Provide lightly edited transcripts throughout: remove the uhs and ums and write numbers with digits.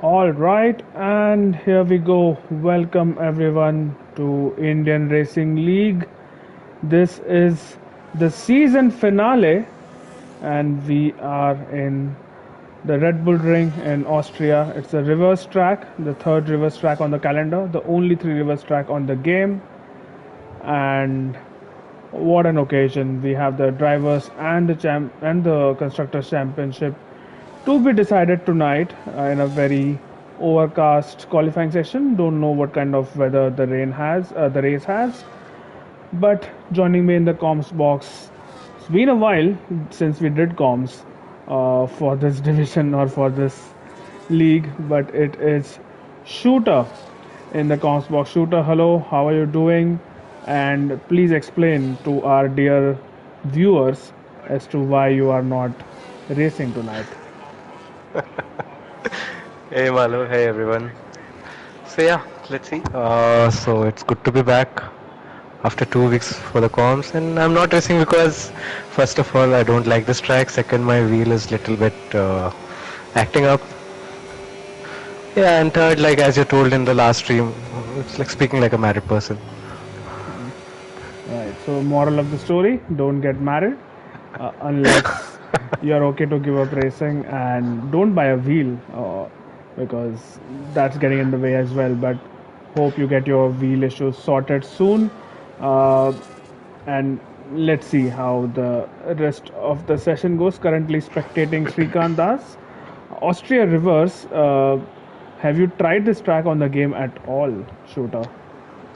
All right, and here we go. Welcome everyone to Indian Racing League. This is the season finale, and we are in the Red Bull Ring in Austria. It's a reverse track, the third reverse track on the calendar, the only three reverse track on the game, and what an occasion! We have the drivers and the constructors championship to be decided tonight in a very overcast qualifying session. Don't know what kind of weather the race has. But joining me in the comms box, it's been a while since we did comms for this division or for this league, but it is Shooter in the comms box. Shooter, hello, how are you doing? And please explain to our dear viewers as to why you are not racing tonight. Hey Malu, hey everyone. So yeah, let's see. So it's good to be back after 2 weeks for the comms, and I'm not racing because first of all I don't like this track. Second, my wheel is little bit acting up. Yeah, and third, like as you told in the last stream, it's like speaking like a married person. Right. So, moral of the story: don't get married unless you're okay to give up racing, and don't buy a wheel because that's getting in the way as well. But hope you get your wheel issues sorted soon, uh, and let's see how the rest of the session goes. Currently spectating Srikant Das, Austria Reverse. Have you tried this track on the game at all, Shooter?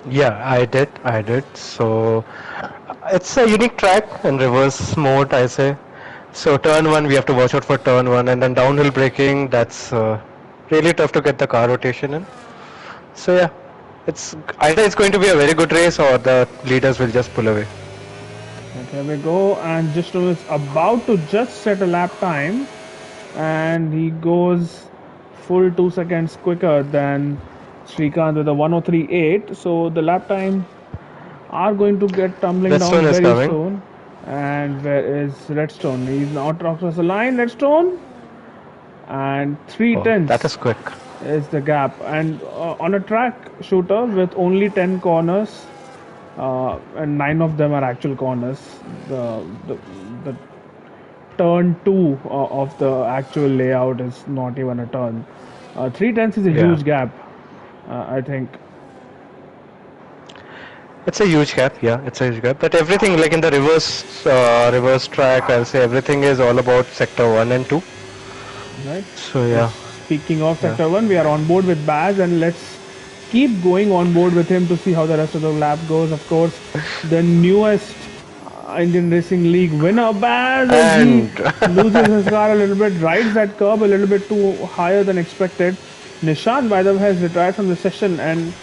Yeah, I did. So it's a unique track in reverse mode, I say. So turn one, we have to watch out for turn one, and then downhill braking. That's really tough to get the car rotation in. So yeah, it's either it's going to be a very good race or the leaders will just pull away. Okay, we go, and Jishnu is about to just set a lap time, and he goes full 2 seconds quicker than Srikanth with a 103.8. So the lap time are going to get tumbling Redstone down is very coming. soon. And where is Redstone? He's now across the line, Redstone, and three Oh, that tenths is quick. is the gap. And on a track Shooter with only 10 corners, and nine of them are actual corners. The turn two of the actual layout is not even a turn. Three tenths is a Yeah, huge gap, I think. it's a huge gap. Yeah, it's a huge gap. But everything like in the reverse track, I'll say everything is all about sector one and two. Right. So So yeah, speaking of yeah. sector one, we are on board with Baz, and let's keep going on board with him to see how the rest of the lap goes. Of course, the newest Indian Racing League winner, Baz, as he And loses his car a little bit, rides that curb a little bit too higher than expected. Nishant, by the way, has retired from the session, and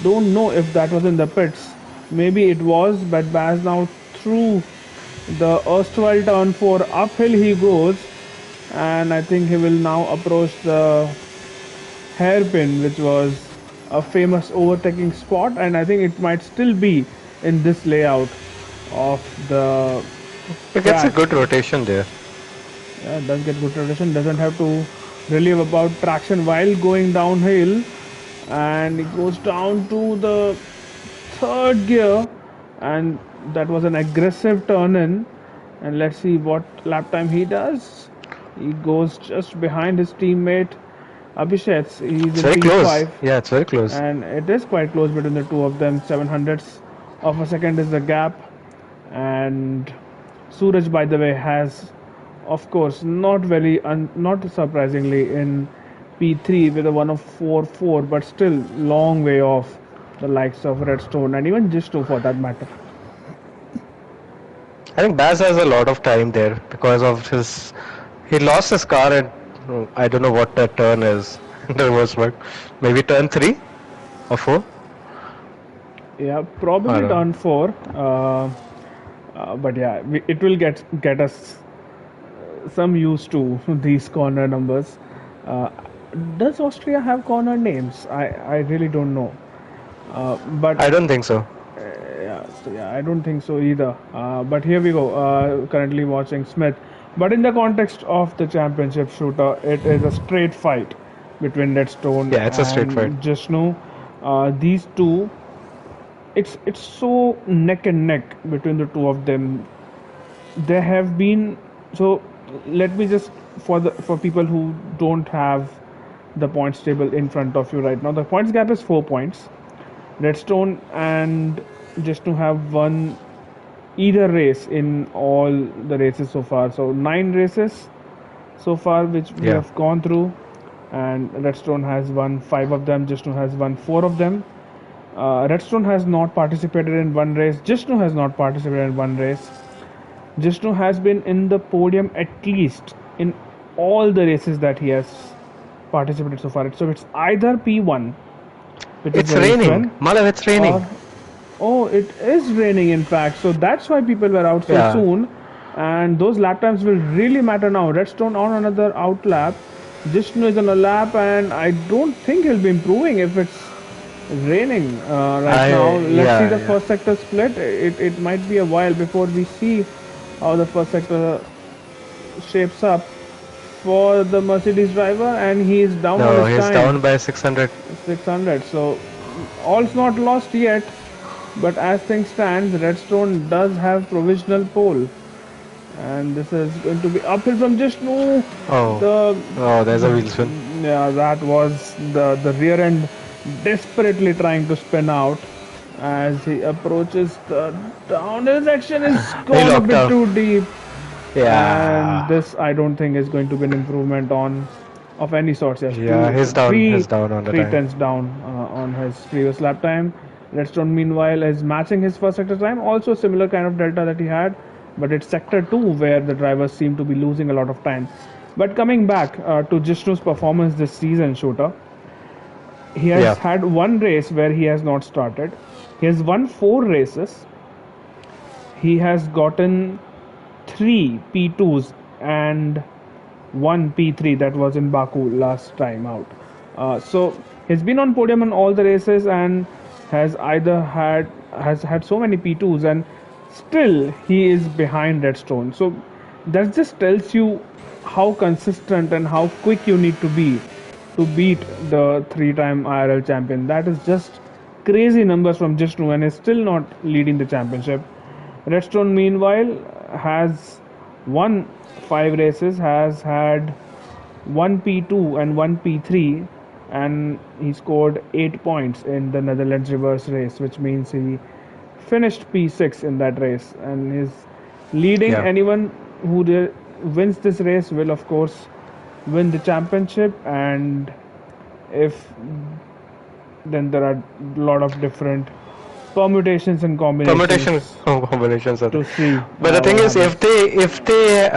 don't know if that was in the pits. Maybe it was, but Baz now through the erstwhile turn 4 uphill he goes, and I think he will now approach the hairpin, which was a famous overtaking spot, and I think it might still be in this layout of the it gets a track. good rotation there. Yeah, it does get good rotation, doesn't have to relieve about traction while going downhill, and it goes down to the third gear, and that was an aggressive turn in. And let's see what lap time he does. He goes just behind his teammate Abhishek. He's It's in very close. P5, Yeah, it's very close. and it is quite close between the two of them. 700ths of a second is the gap. And Suraj, by the way, has, of course, not surprisingly, in P3 with a 104.4, but still long way off the likes of Redstone and even Jisto for that matter. I think Baz has a lot of time there because of his. He lost his car at I don't know what that turn is. The reverse work. Maybe turn three or four. Yeah, I probably don't know. turn four. But yeah, it will get us some used to these corner numbers. Uh, does Austria have corner names? I really don't know. But I don't think so. yeah, so yeah, I don't think so either. But here we go. Currently watching Smith. But in the context of the championship Shooter, it is a straight fight. between Redstone Yeah, it's a straight fight. and Jishnu. These two, it's so neck and neck between the two of them. There have been, so let me just, for people who don't have the points table in front of you right now, the points gap is 4 points. Redstone and Jishnu have won either race in all the races so far. So 9 races so far which we Yeah. have gone through, and Redstone has won 5 of them. Jishnu has won 4 of them. Redstone has not participated in one race. Jishnu has not participated in one race. Jishnu has been in the podium at least in all the races that he has participated so far. So it's either P1, which is It's the race raining. win, Malav, it's raining. or oh, it is raining in fact. So that's why people were out so Yeah. soon, and those lap times will really matter now. Redstone on another out lap. Jishnu is on a lap, and I don't think he'll be improving if it's raining right now. Let's see the Yeah. first sector split. It might be a while before we see how the first sector shapes up for the Mercedes driver, and he is down on No, his he's time, down by 600. 600. So all's not lost yet, but as things stand, Redstone does have provisional pole, and this is going to be uphill from Jishnu. Oh. The Oh, there's the a wheel spin. yeah, that was the rear end desperately trying to spin out as he approaches the downhill section. Is He gone a locked bit up. too deep, and Yeah. this I don't think is going to be an improvement on of any sorts. Yes, Yeah, two, he's down. three, He's down on the three time. tenths down on his previous lap time. Redstone, meanwhile, is matching his first sector time. Also, similar kind of delta that he had, but it's sector two where the drivers seem to be losing a lot of time. But coming back to Jishnu's performance this season, Shooter, he has Yeah. had one race where he has not started. He has won 4 races. He has gotten 3 P2s and 1 P3 that was in Baku last time out. So he's been on podium in all the races and has had so many P2s, and still he is behind Redstone. So that just tells you how consistent and how quick you need to be to beat the 3-time IRL champion. That is just crazy numbers from Jishnu and is still not leading the championship. Redstone, meanwhile, has won 5 races, has had 1 P2 and 1 P3, and he scored 8 points in the Netherlands reverse race, which means he finished P6 in that race and is leading. Yeah. Anyone who wins this race will, of course, win the championship, and if then there are a lot of different permutations and Permutation combinations combinations are to there. see But the thing what is, happens. if they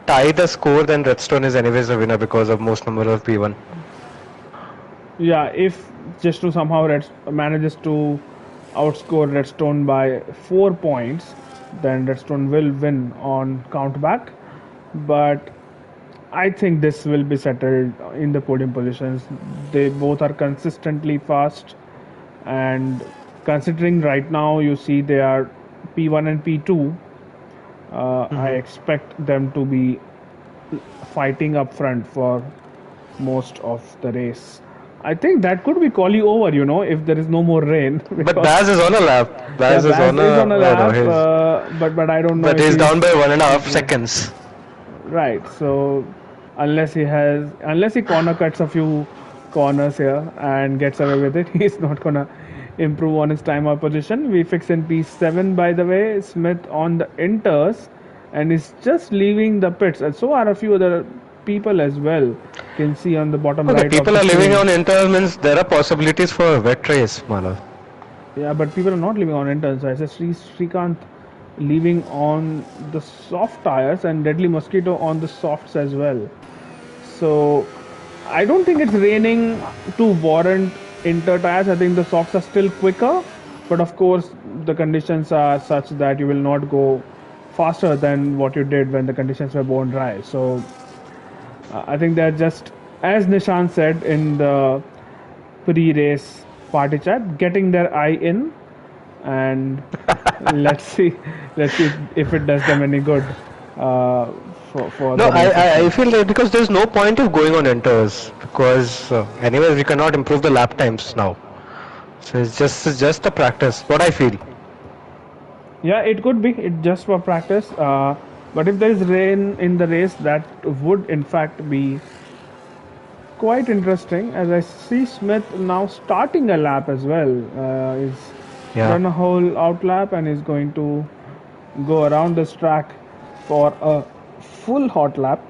tie the score, then Redstone is anyways the winner because of most number of P1. Yeah, if just to somehow manages to outscore Redstone by 4 points, then Redstone will win on countback. But I think this will be settled in the podium positions. They both are consistently fast, and considering right now you see they are P1 and P2, I Hmm. expect them to be fighting up front for most of the race. I think that could be quali over, if there is no more rain But because Baz is on a lap. yeah, Baz is Baz on is a on a no, lap, he's but I don't know but if he's down he's by 1.5 yeah, seconds. right. So unless he corner cuts a few corners here and gets away with it, he's not gonna improve on his time or position. We fix in P7 by the way. Smith on the inters and is just leaving the pits, and so are a few other people as well. Can see on the bottom Okay, right of people the are living screen. on inter means there are possibilities for a wet race, Malav. Yeah, but people are not leaving on interns. I said Srikanth leaving on the soft tires and Deadly Mosquito on the softs as well. So I don't think it's raining to warrant inter tires. I think the softs are still quicker, but of course the conditions are such that you will not go faster than what you did when the conditions were bone dry. So I think they're just, as Nishan said in the pre-race party chat, getting their eye in, and let's see, let's see if it does them any good uh, for No, the race I itself. feel that because there's no point of going on inters because anyways we cannot improve the lap times now. So it's just a practice. What I feel. Yeah, it could be it just for practice. But if there is rain in the race, that would in fact be quite interesting. As I see Smith now starting a lap as well. He's Yeah. done a whole out lap and is going to go around this track for a full hot lap.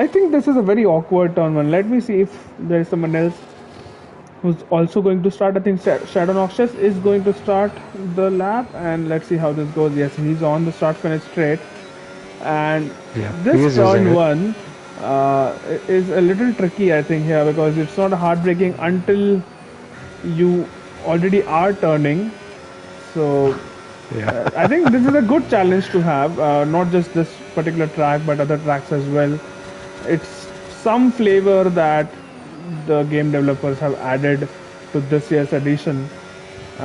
I think this is a very awkward turn one. Let me see if there is someone else who's also going to start. I think Shadow Noxious is going to start the lap, and let's see how this goes. Yes, he's on the start finish straight, and Yeah. He this is using turn it. one is a little tricky, I think, here because it's not heartbreaking until you already are turning. So Yeah. I think this is a good challenge to have, not just this particular track, but other tracks as well. It's some flavor that the game developers have added to this year's edition,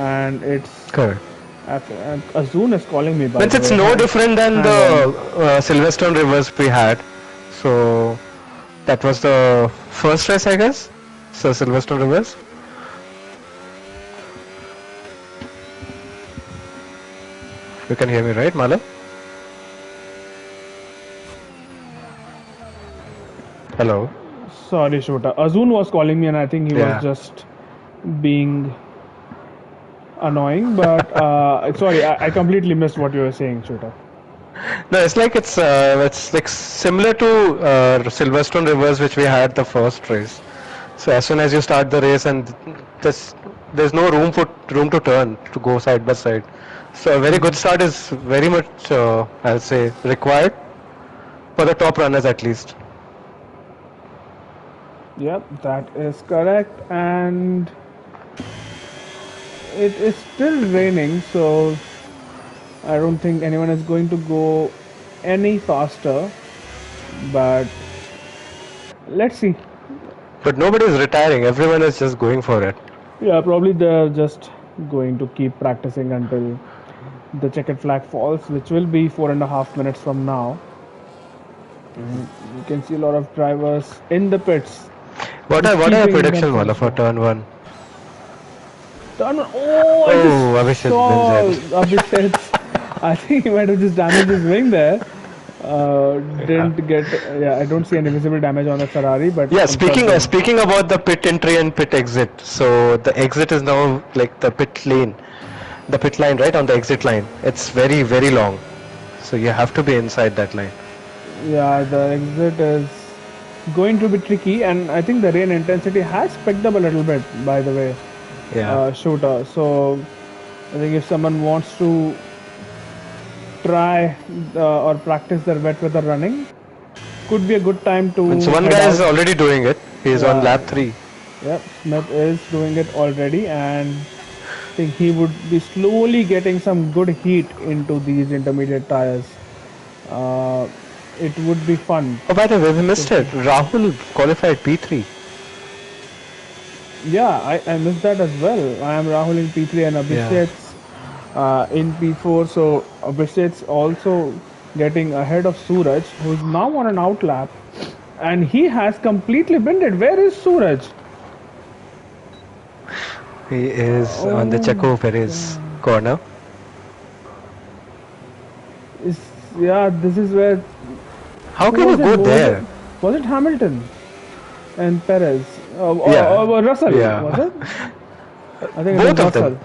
and it's Correct. Azun is calling me, by Means the it's way. no different than Hang on. the Silverstone Rivers we had. So that was the first race, I guess. So Silverstone Rivers. You can hear me, right, Mala? Hello. Sorry, Shota. Azun was calling me, and I think he was Yeah. just being annoying. But sorry, I completely missed what you were saying, Shota. No, it's like similar to Silverstone Rivers, which we had the first race. So as soon as you start the race, and there's there's no room to turn to go side by side. So a very good start is very much I'll say required for the top runners at least. Yep, that is correct. And it is still raining, so I don't think anyone is going to go any faster. But let's see. But nobody is retiring. Everyone is just going for it. Yeah, probably they're just going to keep practicing until the checkered flag falls, which will be 4.5 minutes from now. You can see a lot of drivers in the pits just What are your keeping predictions, Mala, themselves for warm. turn one? Turn on. Oh, I just Oh, Abhishek saw Benzel. Abhishek's. I think he might have just damaged his wing there. Yeah. Didn't get. Yeah, I don't see any visible damage on the Ferrari, but Yeah, I'm sure the. speaking about the pit entry and pit exit. So the exit is now like the pit line, right on the exit line. It's very long. So you have to be inside that line. Yeah, the exit is going to be tricky, and I think the rain intensity has picked up a little bit, by the way, Yeah. shooter. So I think if someone wants to try or practice their wet weather running, could be a good time Means to one head guy is out. already doing it. He is on Yeah, lap three. yeah, Smith is doing it already, and I think he would be slowly getting some good heat into these intermediate tires. Uh, it would be fun Oh, by the way, we to missed it. see. Rahul qualified P3. Yeah, I missed that as well. I am Rahul in P3 and Yeah. Abhishek's in P4. So Abhishek's also getting ahead of Suraj, who's now on an outlap, and he has completely bended. Where is Suraj? He is on the Oh, Checo Perez God. corner. Is yeah, this is where How who can you was it? go Who was it? there? Was it Hamilton and Perez? Yeah. Or Russell? Yeah. Was it? I think it was Both of them. Russell.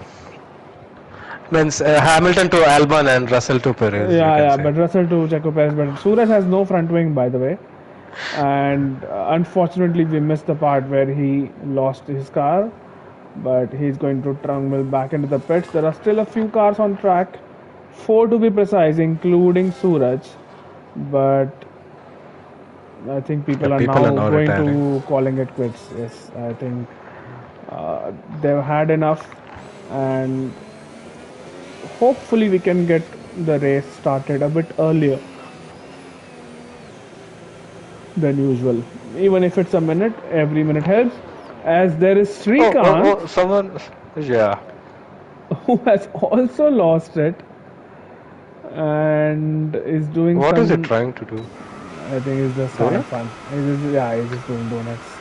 Means Hamilton to Albon and Russell to Perez, you Yeah, can yeah, say. but Russell to Checo Perez. But Suraj has no front wing, by the way. And unfortunately, we missed the part where he lost his car. But he's going to tumble back into the pits. There are still a few cars on track, four to be precise, including Suraj. But I think Yeah, people are people are now now going retiring. to calling it quits. Yes, I think they've had enough, and hopefully we can get the race started a bit earlier than usual. Even if it's a minute, every minute helps. As there is Srikanth, Someone. Yeah. who has also lost it. and is doing What is it some. trying to do? I think he's just having Donut? fun. He's just doing donuts.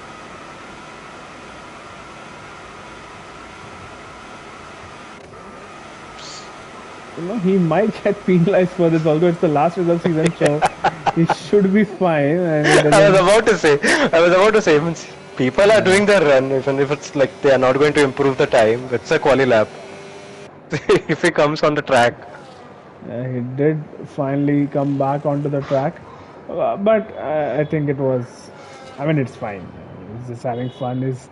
He might get penalized for this, although it's the last result season, so he should be fine. And he I was doesn't. about to say, means people are doing their run, even if it's like they are not going to improve the time, it's a quali lap. If he comes on the track, He did finally come back onto the track, but I think it was. I mean, it's fine. He's just having fun. He's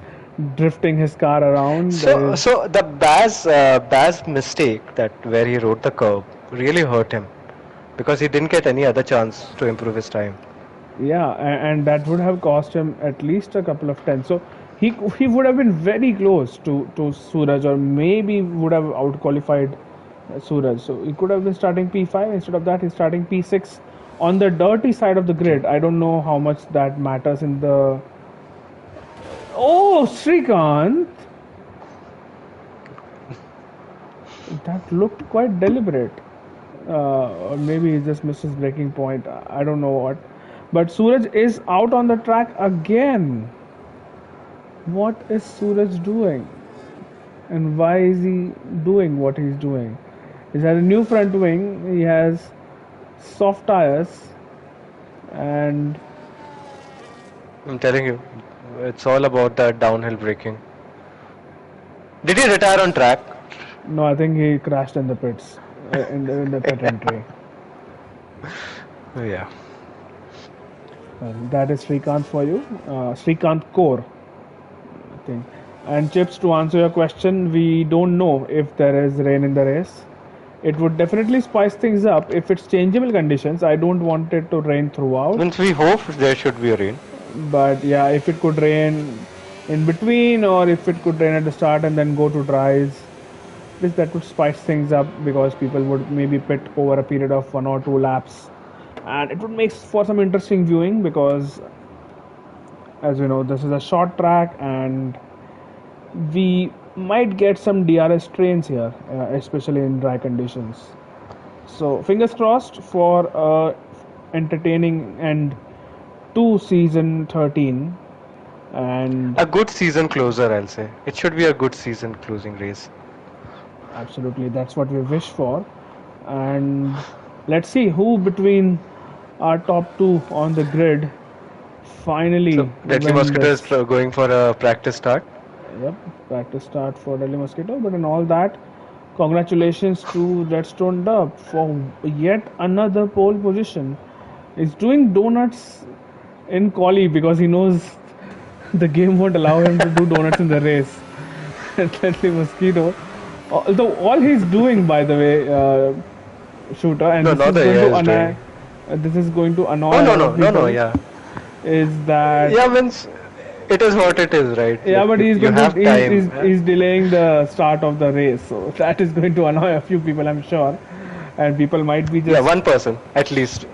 drifting his car around. so the Baz mistake that where he rode the curb really hurt him because he didn't get any other chance to improve his time. Yeah, and that would have cost him at least a couple of tenths. So he would have been very close to Suraj, or maybe would have outqualified Suraj. So he could have been starting P5. Instead of that, he's starting P6 on the dirty side of the grid. I don't know how much that matters in the. Oh, Srikanth! That looked quite deliberate. Or maybe he just missed his breaking point. I don't know what. But Suraj is out on the track again. What is Suraj doing? And why is he doing what he's doing? He has a new front wing, he has soft tires, and I'm telling you, it's all about that downhill braking. Did he retire on track? no, I think he crashed in the pits, in the pit entry. Yeah. And that is Srikanth for you. Srikanth Core, I think. And Chips, to answer your question, we don't know if there is rain in the race. It would definitely spice things up if it's changeable conditions. I don't want it to rain throughout. Means we hope there should be a rain. But yeah, if it could rain in between, or if it could rain at the start and then go to dries, that would spice things up because people would maybe pit over a period of 1 or 2 laps, and it would make for some interesting viewing because, as we know, this is a short track and we might get some DRS trains here, especially in dry conditions. So fingers crossed for entertaining end to season 13. And A good season closer, I'll say. It should be a good season closing race. absolutely, that's what we wish for. And let's see who between our top two on the grid finally So Deadly win Mosquito is this. going for a practice start. Yep, practice start for Delhi Mosquito. But in all that, congratulations to Redstone Dub for yet another pole position. He's doing donuts in quali because he knows the game won't allow him to do donuts in the race. Deadly Mosquito. Although all he's doing, by the way, shooter, and No, this not is the going AI to is annoy. doing. This is going to annoy Oh a no lot no of no no people. yeah Is that yeah means it is what it is, right? yeah? Like But if he's you going to have time. he's delaying the start of the race, so that is going to annoy a few people, I'm sure, and people might be Yeah, just one person at least.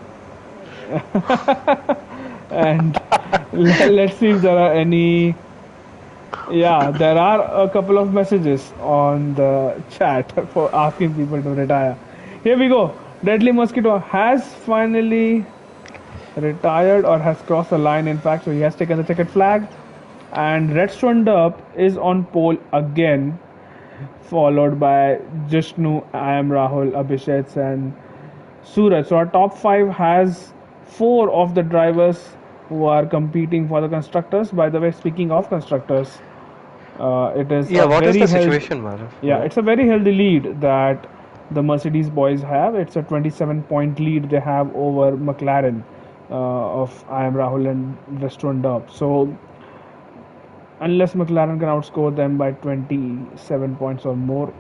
and let's see if there are any. Yeah, there are a couple of messages on the chat for asking people to retire. Here we go. Deadly Mosquito has finally retired or has crossed the line, in fact, so he has taken the checkered flag. And Redstone Derp is on pole again, followed by Jishnu, I am Rahul, Abhishek, and Suraj. So our top five has four of the drivers who are competing for the constructors. By the way, speaking of constructors, it is Yeah, a what is very the healthy, situation, Marav? yeah, Yeah. it's a very healthy lead that the Mercedes boys have. It's a 27-point lead they have over McLaren of I am Rahul and Redstone Derp. So unless McLaren can outscore them by 27 points or more,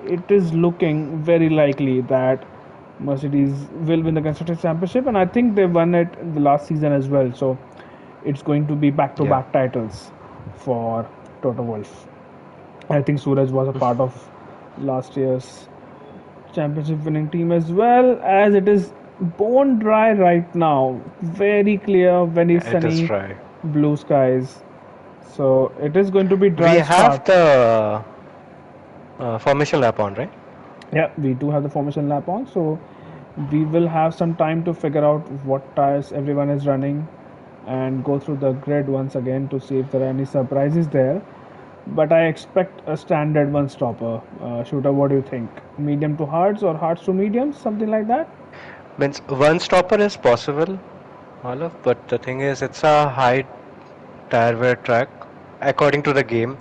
it is looking very likely that Mercedes will win the Constructors' Championship, and I think they won it the last season as well. So it's going to be Yeah. back-to-back titles for Toto Wolff. I think Suraj was a part of last year's championship winning team as well, as it is bone dry right now. Very clear, very It is sunny, dry. blue skies. So it is going to be We dry have start. the formation lap on, right? Yeah, we do have the formation lap on, so we will have some time to figure out what tires everyone is running and go through the grid once again to see if there are any surprises there. But I expect a standard one stopper. Shooter, what do you think? Medium to hards or hards to mediums, something like that? Means one stopper is possible, Olive, but the thing is, it's a high tire wear track according to the game.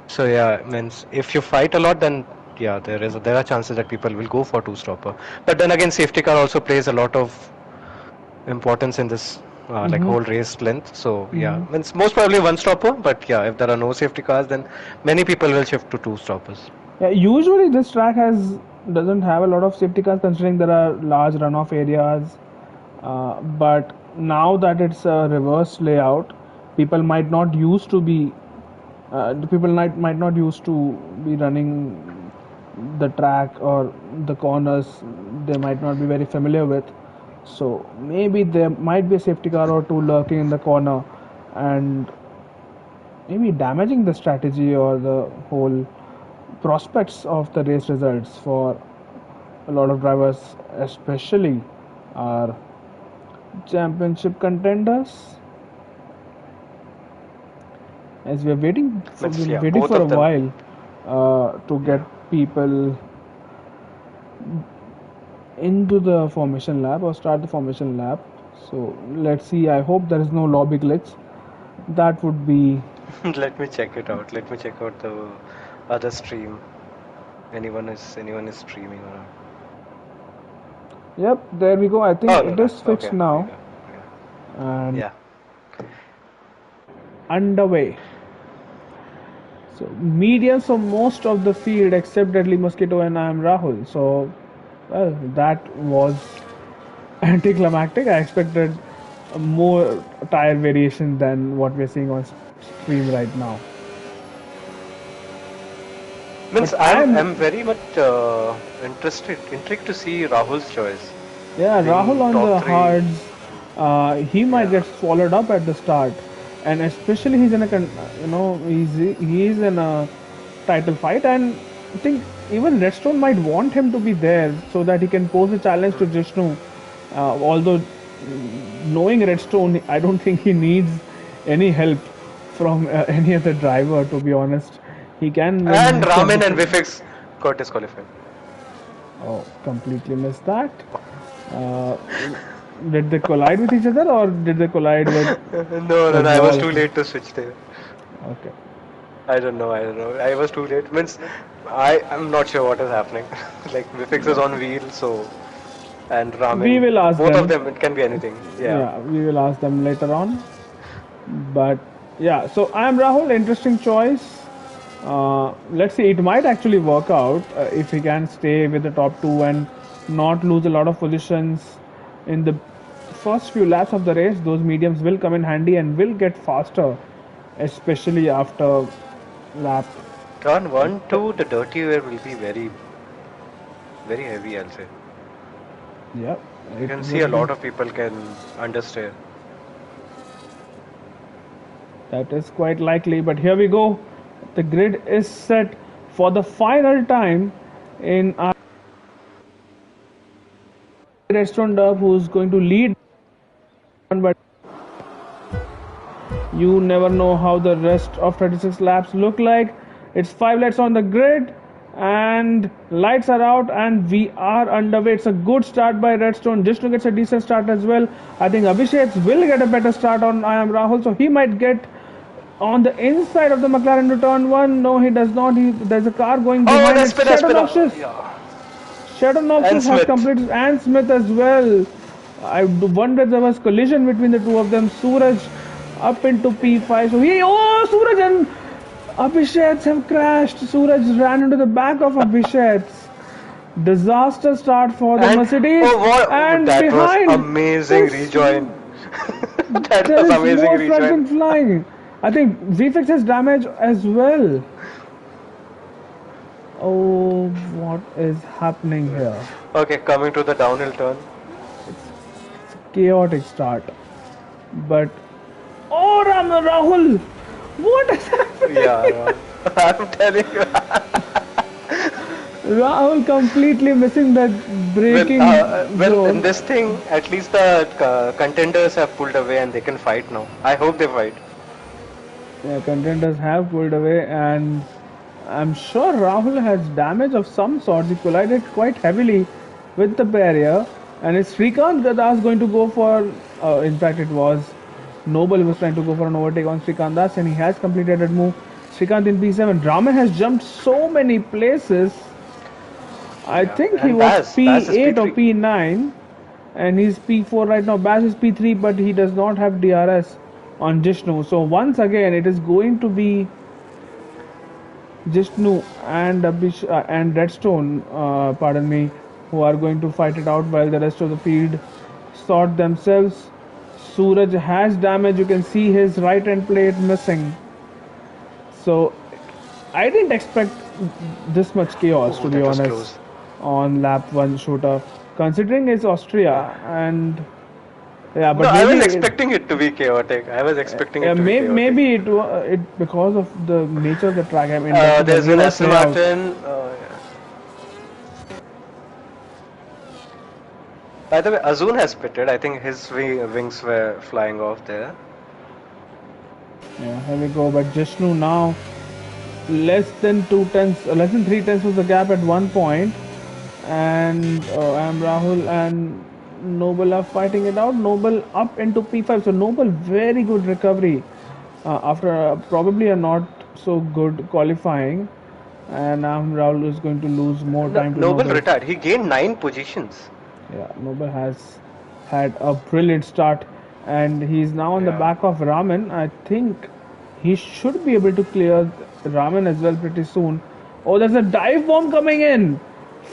So yeah, means if you fight a lot, then yeah, there are chances that people will go for two stopper. But then again, safety car also plays a lot of importance in this like Mm-hmm. whole race length. So yeah, Mm-hmm. means most probably one stopper. But yeah, if there are no safety cars, then many people will shift to two stoppers. Yeah, usually this track has doesn't have a lot of safety cars considering there are large runoff areas. But now that it's a reverse layout, people might not used to be the people might not used to be running the track or the corners. They might not be very familiar with. So maybe there might be a safety car or two lurking in the corner, and maybe damaging the strategy or the whole prospects of the race results for a lot of drivers, especially our championship contenders. As we are Means been yeah, waiting both for a of them. while to get Yeah. people into the formation lab or start the formation lab. So let's see. I hope there is no lobby glitch. That would be. Let me check it out. Let me check out the other stream. Anyone is streaming or not? Yep, there we go. I think Oh no, it no. is fixed Okay, there you now go. Yeah. and Yeah. underway. So median, so most of the field except Deadly Mosquito and I am Rahul. So well, that was anticlimactic. I expected more tire variation than what we're seeing on stream right now. Means But I'm I'm very much intrigued to see Rahul's choice. yeah, Rahul Being on top the three. hards. He might Yeah. get swallowed up at the start, and especially he's in a he is in a title fight, and I think even Redstone might want him to be there so that he can pose a challenge to Jishnu. Although knowing Redstone, I don't think he needs any help from any other driver. To be honest, he can win And this Ramen and championship. Vifix got disqualified. Oh, completely missed that. Uh, did they collide with each other or did they collide with No, no, the no. I was wall? too late to switch there. Okay. I don't know. I don't know. I was too late. Means I'm not sure what is happening. Like Vifix is Yeah. on wheel, so and We Ramen, will ask both of them. them. It can be anything. Yeah. Yeah, we will ask them later on. But yeah, so I am Rahul. Interesting choice. Let's see, it might actually work out if he can stay with the top two and not lose a lot of positions in the first few laps of the race. Those mediums will come in handy and will get faster, especially after lap. Turn one, two. The dirty air will be very, very heavy. I'll say. Yep, You it can see a would be. lot of people can understeer. That is quite likely. But here we go. The grid is set for the final time in our restaurant up who's going to lead, but you never know how the rest of 36 laps look like. It's 5 laps on the grid and lights are out and we are underway. It's a good start by Redstone. Jishnu gets a decent start as well. I think Abhishek will get a better start on I am Rahul, so he might get on the inside of the McLaren to turn one. No, he does not. There's a car going Oh, behind the it. spinner, Shadow spinner. Noxus. Yeah. Shadow And Noxus has Smith. completed, and Smith as well. I wonder if there was collision between the two of them. Suraj up into P5. So Suraj and Abhishek have crashed. Suraj ran into the back of Abhishek. Disaster start for the And Mercedes, oh, what? and That was behind amazing this rejoin. That there was is amazing more rejoin. fragment flying. I think VFX has damage as well. Oh, what is happening here? Okay, coming to the downhill turn. It's a chaotic start. But oh, Rahul, what is happening? Yeah, I'm telling you. Rahul completely missing that Well, braking in zone. this thing, at least the contenders have pulled away and they can fight now. I hope they fight. Yeah, contenders have pulled away, and I'm sure Rahul has damage of some sort. He collided quite heavily with the barrier, and it's Srikanth Das going to go for. In fact, it was Noble was trying to go for an overtake on Srikanth Das, and he has completed that move. Srikanth in P7. Raman has jumped so many places. I Yeah, think he and was Baz is P8 or P3. P9, and he's P4 right now. Baz is P3, but he does not have DRS on Jishnu. So once again, it is going to be Jishnu and and Redstone, pardon me, who are going to fight it out while the rest of the field sort themselves. Suraj has damage. You can see his right hand plate missing. So I didn't expect this much chaos, Oh, to be that was honest, close. on lap one shooter. Considering it's Austria, and yeah, No, but I was maybe expecting it to be chaotic. I was expecting it to be chaotic. maybe it because of the nature of the track. I mean, in terms of the There's been reverse Aston layout. Martin. Yeah. By the way, Azun has pitted. I think his wings were flying off there. Yeah, here we go. But Jishnu now less than 2 tenths, less than 3 tenths was the gap at one point, and I'm Rahul and Noble are fighting it out. Noble up into P5, so Noble very good recovery after probably a not so good qualifying, and Rahul is going to lose more No, time to Noble Noble. retired. He gained 9 positions. Yeah, Noble has had a brilliant start, and he's now on the Yeah. back of Raman. I think he should be able to clear Raman as well pretty soon. Oh, there's a dive bomb coming in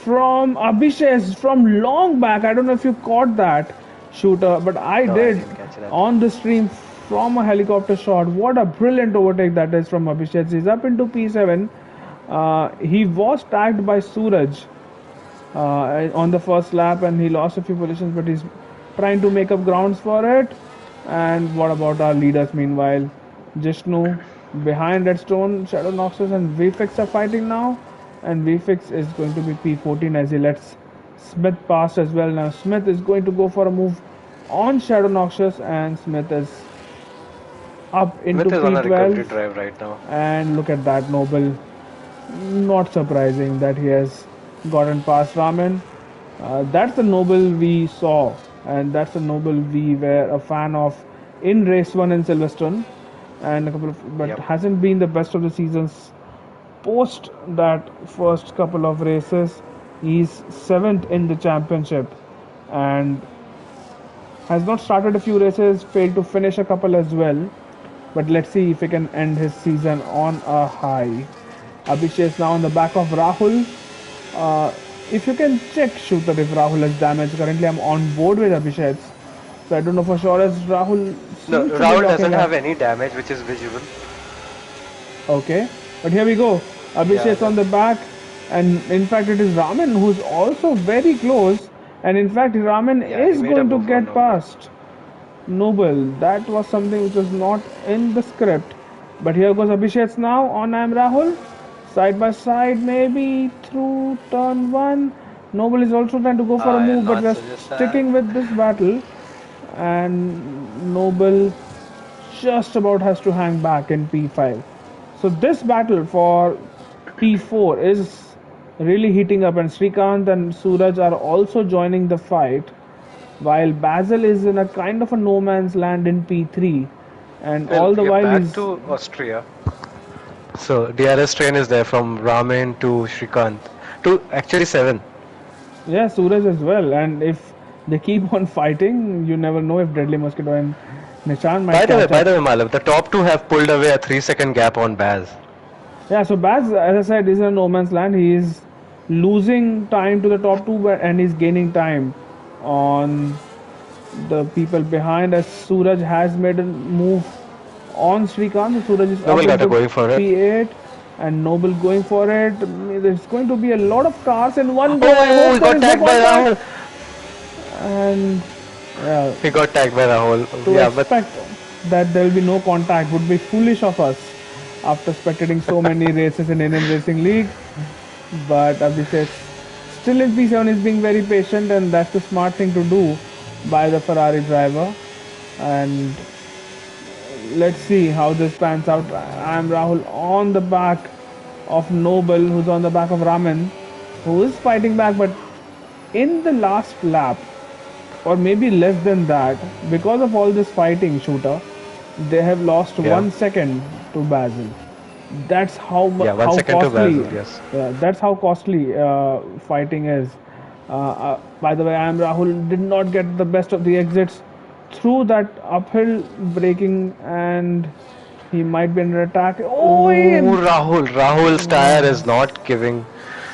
from Abhishek from long back. I don't know if you caught that shooter, but I No, I did didn't catch that. on the stream from a helicopter shot. What a brilliant overtake that is from Abhishek. He's up into P7. He was tagged by Suraj on the first lap, and he lost a few positions, but he's trying to make up grounds for it. And what about our leaders meanwhile? Jishnu behind Redstone, Shadow Noxus and VFX are fighting now, and VFX is going to be P14 as he lets Smith pass as well. Now Smith is going to go for a move on Shadow Noxus, and Smith is up into Smith is on a recovery P12. drive right now. And look at that, Noble. Not surprising that he has gotten past Raman. That's the Noble we saw, and that's the Noble we were a fan of in race one in Silverstone, and a couple of, but Yep. hasn't been the best of the seasons. Post that first couple of races, he's seventh in the championship, and has not started a few races, failed to finish a couple as well. But let's see if he can end his season on a high. Abhishek is now on the back of Rahul. Uh, if you can check shooter if Rahul has damage. Currently, I'm on board with Abhishek, so I don't know for sure as Rahul No, seems to be Rahul doesn't locking up. have any damage, which is visible. Okay, but here we go. Yeah, Abhishek on the back, and in fact, it is Raman who's also very close. And in fact, Raman yeah, he is made a going to move on get Noble. past Noble. That was something which was not in the script. But here goes Abhishek now on I'm Rahul. Side by side, maybe through turn one. Noble is also trying to go for a I'll move, but not we're suggest that. sticking with this battle. And Noble just about has to hang back in P5. So this battle for P4 is really heating up, and Srikanth and Suraj are also joining the fight, while Basil is in a kind of a no man's land in P3, and Well, all the we are while back he's to Austria. So DRS train is there from Ramen to Shrikant to actually 7. yeah Suraj as well. And if they keep on fighting, you never know if Deadly Mosquito and Nishan might catch By up. the way, Malav, the top two have pulled away a 3 second gap on Baz. Yeah, so Baz, as I said, is in a no man's land. He is losing time to the top two, and he's gaining time on the people behind. As Suraj has made a move on Srikanth, Suraj is up Noble got a into going for it. P8, and Noble going for it. There's going to be a lot of cars in one go. I Oh, hope he there got is no tagged by contact. Rahul. And yeah, He got tagged by Rahul. to Yeah, but expect that there will be no contact would be foolish of us after spectating so many races in Indian Racing League. but Abhishek still in P7 is being very patient, and that's the smart thing to do by the Ferrari driver. And let's see how this pans out. I'm Rahul on the back of Noble, who's on the back of Raman, who is fighting back, but in the last lap, or maybe less than that, because of all this fighting, shooter, they have lost Yeah. 1 second to Basil. That's Yeah, one how second to costly. Basil, yes. That's how costly fighting is. By the way, I am Rahul. Did not get the best of the exits through that uphill braking, and he might be under attack. Oh, Oh, Rahul's tire is not giving.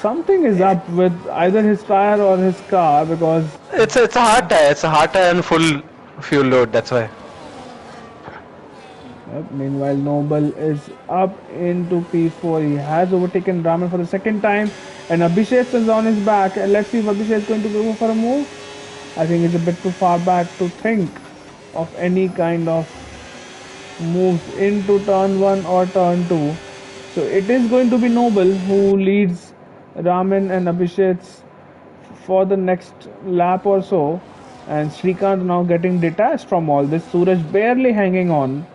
something is up with either his tire or his car because It's a hard tire. It's a hard tire and full fuel load. That's why. yep, meanwhile, Noble is up into P4. He has overtaken Raman for the second time, and Abhishek is on his back. And let's see if Abhishek is going to go for a move. I think it's a bit too far back to think of any kind of moves into turn 1 or turn 2. So it is going to be Noble who leads Raman and Abhishek for the next lap or so. And Srikanth now getting detached from all this. Suraj barely hanging on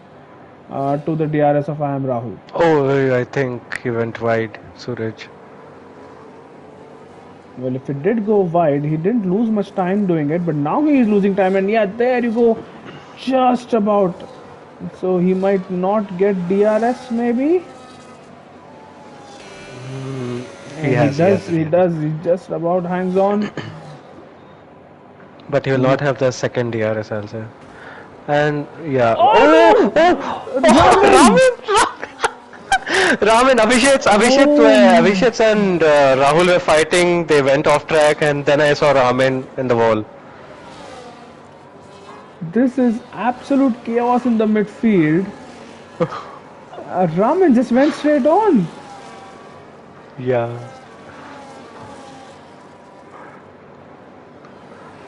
to the DRS of I am Rahul. Oh, I think he went wide, Suraj. Well, if it did go wide, he didn't lose much time doing it, but now he is losing time, and yeah, there you go, just about. So he might not get DRS, maybe. He And he has, he does, has, he he has. does, he just about hangs on. But he will not have the second DRS also. And yeah. Oh no! Raman! Raman, Oh, Abhishek and Rahul were fighting. They went off track, and then I saw Raman in the wall. this is absolute chaos in the midfield. Raman just went straight on. Yeah.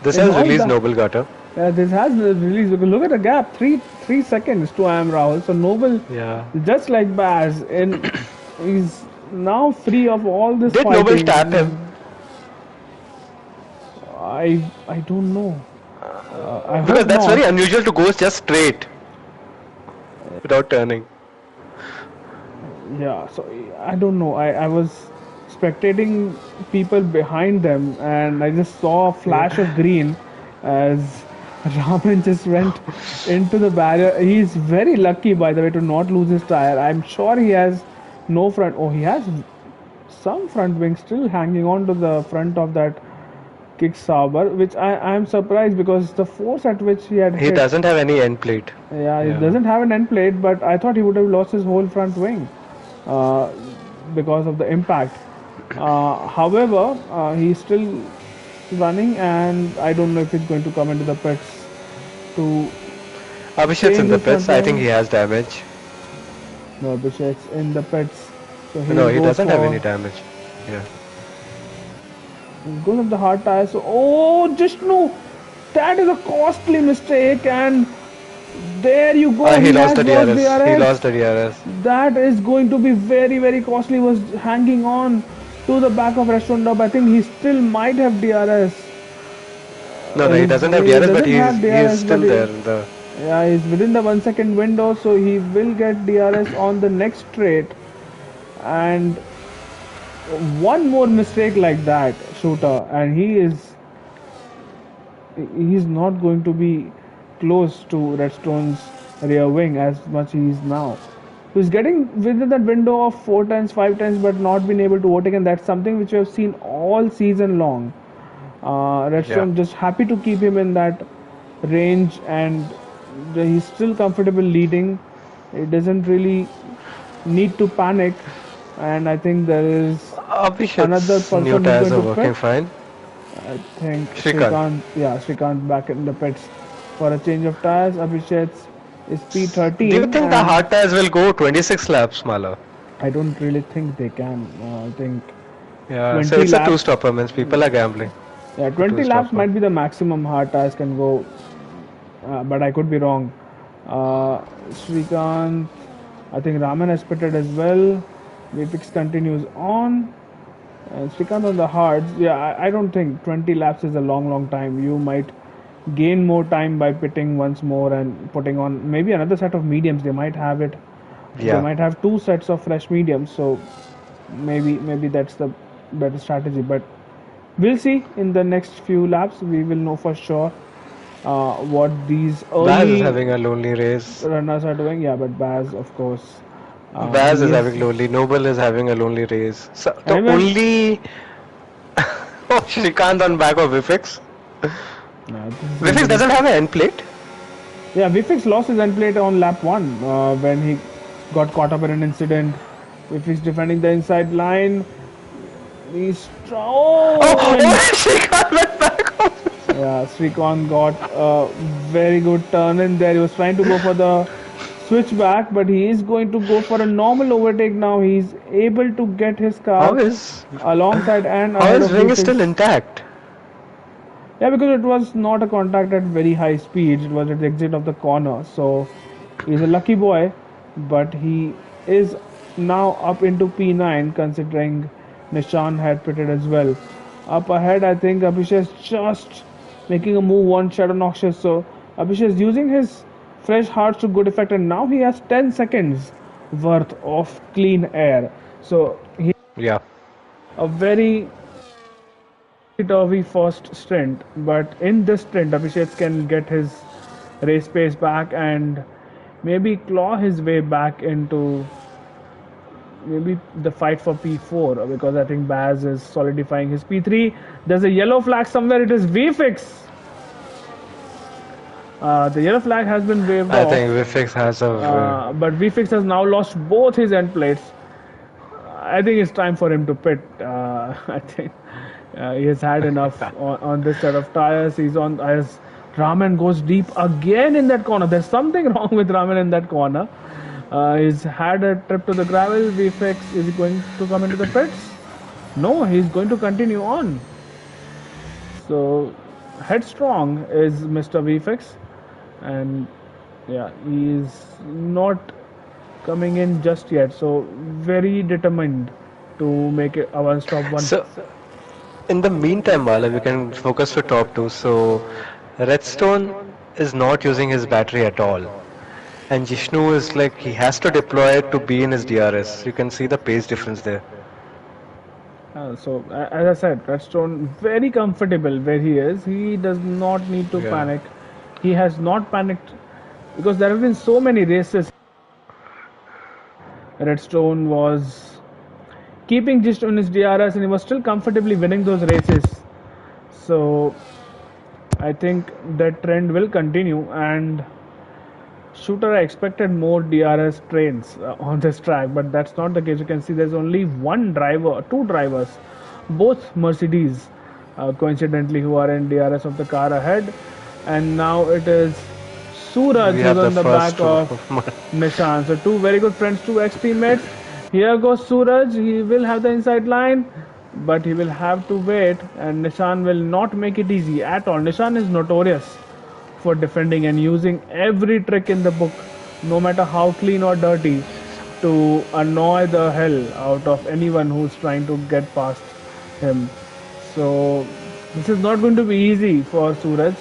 This In has all released the Noble Gutter. this has released because look at the gap, three seconds to I am Rahul. So Noble, Yeah. just like Baz, and he's now free of all this Did Noble fighting. tap him? I don't know. I Because hope that's not. very unusual to go just straight without turning. Yeah, so I don't know. I was spectating people behind them, and I just saw a flash of Yeah. green as Raman just went into the barrier. He's very lucky, by the way, to not lose his tire. I'm sure he has no front. Oh, he has some front wing still hanging on to the front of that kick Sauber, which I'm surprised because the force at which he had He hit. doesn't have any end plate. Yeah, it Yeah. doesn't have an end plate, but I thought he would have lost his whole front wing uh, because of the impact. However, he's still running, and I don't know if he's going to come into the pits to Abhishek's in change the his front pits. I think he wing. has damage. No, Abhishek's in the pits, so No, he'll he go doesn't have any for damage. Yeah. goes of the hard tire. So, oh, just no, that is a costly mistake, and there you go. He He lost has the lost DRS. He lost DRS. the DRS. That is going to be very, very costly. Was hanging on to the back of Restaurant Dub. I think he still might have DRS. No, no, he doesn't have He DRS, but doesn't have he is DRS, but still there in the. yeah, he's within the 1 second window, so he will get DRS on the next straight. And one more mistake like that, shooter, and he's not going to be close to Redstone's rear wing as much he is now. So he's getting within that window of 4 times, 5 times, but not being able to overtake, and that's something which we have seen all season long. Yeah. Redstone just happy to keep him in that range, and he's still comfortable leading. He doesn't really need to panic, and I think there is another Abhishek's new person who's tires going are to working pit. fine. I think Shrikant. Srikanth back in the pits for a change of tires. Abhishek is Do you P13, think the and hard tires will go 26 laps, Mala? I don't really think they can. I think Yeah, so 20 it's a two laps. stopper, means people are gambling. Yeah, The two 20 laps stopper. might be the maximum hard tires can go, but I could be wrong. Srikanth, I think Raman has pitted as well. Vpix continues on. And Srikanth on the hards, yeah, I don't think 20 laps is a long time. You might gain more time by pitting once more and putting on maybe another set of mediums. They might have it. They Yeah. might have two sets of fresh mediums. So maybe that's the better strategy. But we'll see in the next few laps. We will know for sure what these Baz is early having a lonely race. runners are doing. Yeah, but Baz, of course, Baz is he is. having lonely. Noble is having a lonely race. So And the even only oh, Shrikant on back of Vifix. no, this is going Vifix to be. doesn't have an end plate. Yeah, Vifix lost his end plate on lap one when he got caught up in an incident. Vifix defending the inside line. He's Oh, strong and oh Shrikant went back off. yeah, Srikon got a very good turn in there. He was trying to go for the switchback, but he is going to go for a normal overtake now. He's able to get his How car is alongside and how ahead is of ring is still Vifix. intact? Yeah, because it was not a contact at very high speed. It was at the exit of the corner. So he's a lucky boy, but he is now up into P9 considering Nishan had pitted as well. Up ahead, I think Abhishek is just making a move on Shadow Noxious. So Abhishek is using his fresh hearts to good effect, and now he has 10 seconds worth of clean air. So he Yeah. a very topsy-turvy first stint, but in this stint, Abhishek can get his race pace back and maybe claw his way back into maybe the fight for P4 because I think Baz is solidifying his P3. There's a yellow flag somewhere. It is VFix. The yellow flag has been waved I off, think Vifix has a but VFix has now lost both his end plates. I think it's time for him to pit. I think he has had enough on this set of tires. He's on as Raman goes deep again in that corner. There's something wrong with Raman in that corner. He's had a trip to the gravel. VFX is he going to come into the pits? No, he's going to continue on. So headstrong is Mr. VFX, and yeah, he's not coming in just yet. So very determined to make it a one-stop one. so. In the meantime, Bala, we can focus to top two. So Redstone is not using his battery at all. And Jishnu is like he has to deploy it to be in his DRS. You can see the pace difference there. As I said, Redstone very comfortable where he is. He does not need to Yeah. panic. He has not panicked because there have been so many races. Redstone was keeping just on his DRS and he was still comfortably winning those races. So I think that trend will continue and Shooter I expected more DRS trains on this track, but that's not the case. You can see there's only one driver, two drivers, both Mercedes, coincidentally, who are in DRS of the car ahead. And now it is Suraj We who's have the on the back first of Nishan. So two very good friends, two ex-teammates. Here goes Suraj. He will have the inside line, but he will have to wait, and Nishan will not make it easy at all. Nishan is notorious for defending and using every trick in the book, no matter how clean or dirty, to annoy the hell out of anyone who's trying to get past him. So this is not going to be easy for Suraj.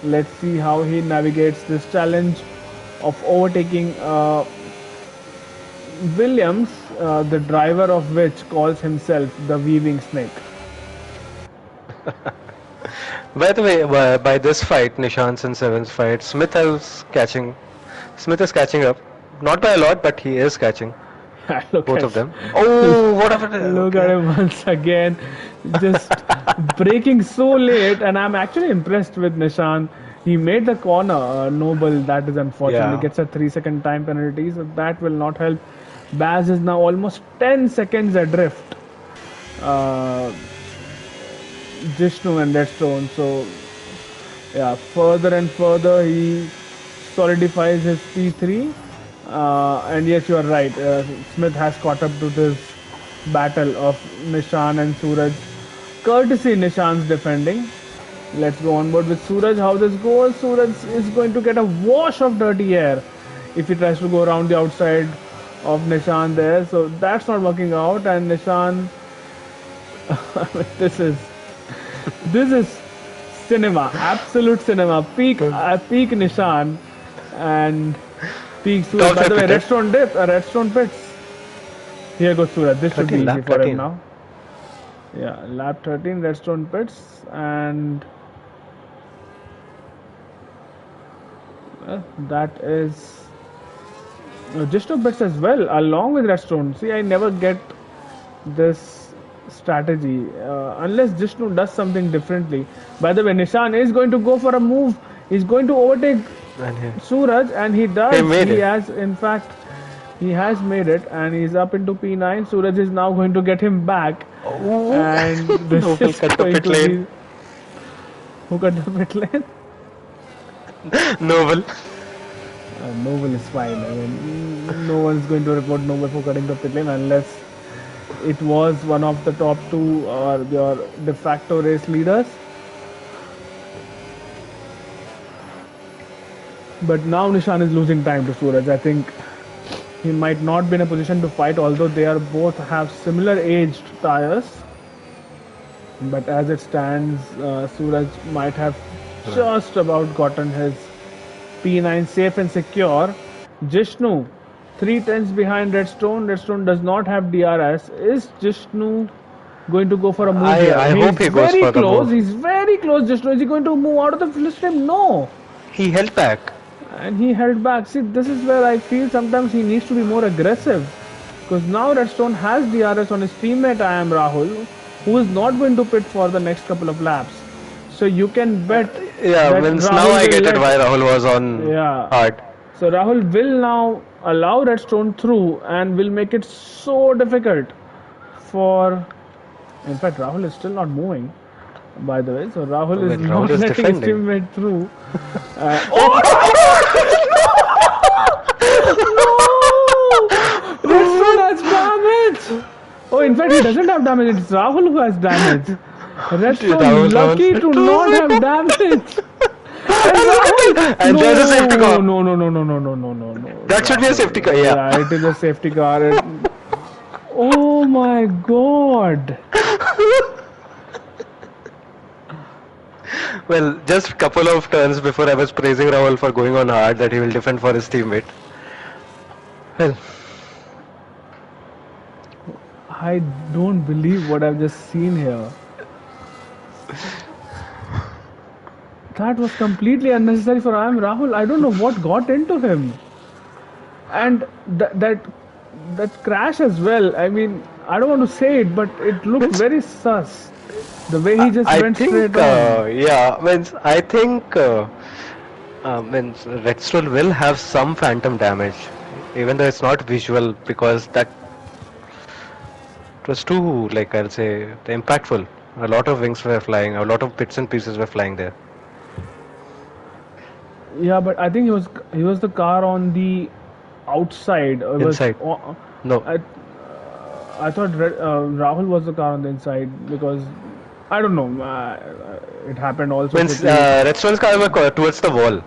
Let's see how he navigates this challenge of overtaking Williams, the driver of which calls himself the weaving snake. By the way, by this fight, Nishant's and Seven's fight, Smith is catching up. Not by a lot, but he is catching look both at of them. Oh, what happened? look at Okay. him once again, just breaking so late. And I'm actually impressed with Nishan. He made the corner noble. That is unfortunately Yeah. gets a 3 second time penalty, so that will not help. Baz is now almost 10 seconds adrift. Uh, Jishnu and Redstone. So yeah, further and further he solidifies his P3. And yes, you are right. Smith has caught up to this battle of Nishan and Suraj. Courtesy Nishan's defending. Let's go onward with Suraj. How this goes? Suraj is going to get a wash of dirty air if he tries to go around the outside of Nishan there. So that's not working out. And Nishan this is this is cinema, absolute cinema, peak Nishan and peak Suraj. Top By the way, repeated. redstone pits. Here goes Suraj. This should be 13, easy lap for him 13. now. Yeah, lap 13, redstone pits, and that is Jishnu bits as well, along with redstone. See, I never get this strategy unless Jishnu does something differently. By the way, Nishan is going to go for a move. He's going to overtake And Suraj, and he he does. made He it. has, in fact, he has made it, and he's up into P9. Suraj is now going to get him back, Oh, and this Noble is cut the going pit to lane. be who cut the pit lane. Noble. Noble is fine. I mean, no one's going to report Noble for cutting the pit lane unless it was one of the top two or your de facto race leaders. But now Nishan is losing time to Suraj. I think he might not be in a position to fight, although they are both have similar aged tires. But as it stands, Suraj might have just about gotten his P9 safe and secure. Jishnu, 3 tenths behind Redstone. Redstone does not have DRS. Is Jishnu going to go for a move here? I hope He's he goes very for the close. move. He's very close. Jishnu, is he going to move out of the field stream? No. He held back. And he held back. See, this is where I feel sometimes he needs to be more aggressive. Because now Redstone has DRS on his teammate I am Rahul, who is not going to pit for the next couple of laps. So you can bet Yeah, that means now Rahul I will get it let, why Rahul was on yeah. hard. So Rahul will now allow Redstone through and will make it so difficult for. In fact, Rahul is still not moving, by the way. So Rahul is When not Rahul is letting his defending. teammate through. Oh no! Redstone has damage! Oh, in fact, he doesn't have damage. It's Rahul who has damage. Redstone lucky to not have damage. And Rahul, And there's a safety car. no. That should be a safety car, yeah. Yeah, it is a safety car. Oh my god. Well, just a couple of turns before I was praising Rahul for going on hard that he will defend for his teammate. Well, I don't believe what I've just seen here. That was completely unnecessary for I am Rahul. I don't know what got into him. And that crash as well. I mean, I don't want to say it, but it looked very sus. The way he just I went think, straight on. yeah, means I think means Redstone will have some phantom damage, even though it's not visual because that it was too, like I'll say, impactful. A lot of wings were flying, a lot of bits and pieces were flying there. Yeah, but I think he was the car on the outside. It was, Inside. No, I thought Rahul was the car on the inside because I don't know. It happened also means quickly. Redstone's car were towards the wall.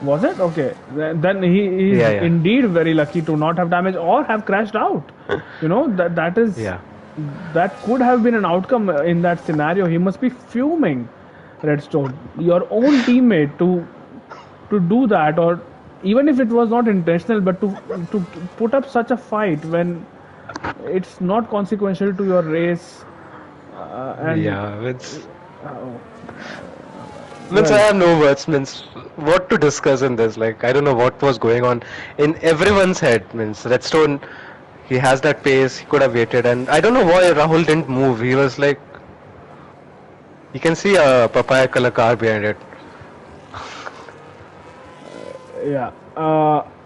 Was it? Okay. Then he's Yeah, yeah. indeed very lucky to not have damage or have crashed out. That is Yeah. that could have been an outcome in that scenario. He must be fuming, Redstone. Your own teammate to do that, or even if it was not intentional, but to put up such a fight when it's not consequential to your race. And Yeah, means uh, means I well, have no words. Means what to discuss in this? Like I don't know what was going on in everyone's head. Means Redstone, he has that pace. He could have waited, and I don't know why Rahul didn't move. He was like, you can see a papaya color car behind it. yeah,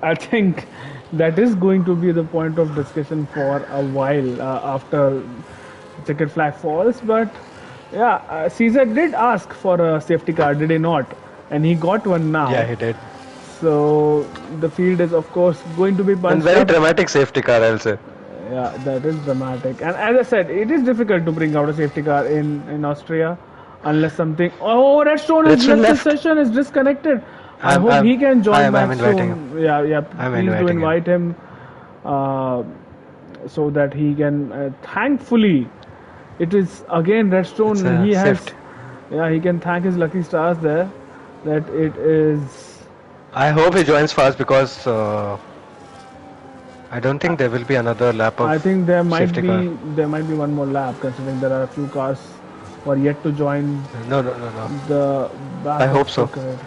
I think that is going to be the point of discussion for a while after ticket flag falls. But yeah, Caesar did ask for a safety car, did he not? And he got one now. Yeah, he did. So the field is of course going to be And bunched very up. dramatic safety car, I'll say. Yeah, that is dramatic. And as I said, it is difficult to bring out a safety car in Austria unless something. Oh, Redstone has Redstone left the left. session, is disconnected. I I'm- hope I'm- he can join I'm back inviting soon. Yeah, I'm please do inviting him. invite him, so that he can thankfully It is again It's Redstone. a He has, safety. yeah, he can thank his lucky stars there that it is. I hope he joins fast because I don't think there will be another lap of I think there might safety car. be one more lap considering there are a few cars who are yet to join No, no, no, no. the I back of hope the so. grid.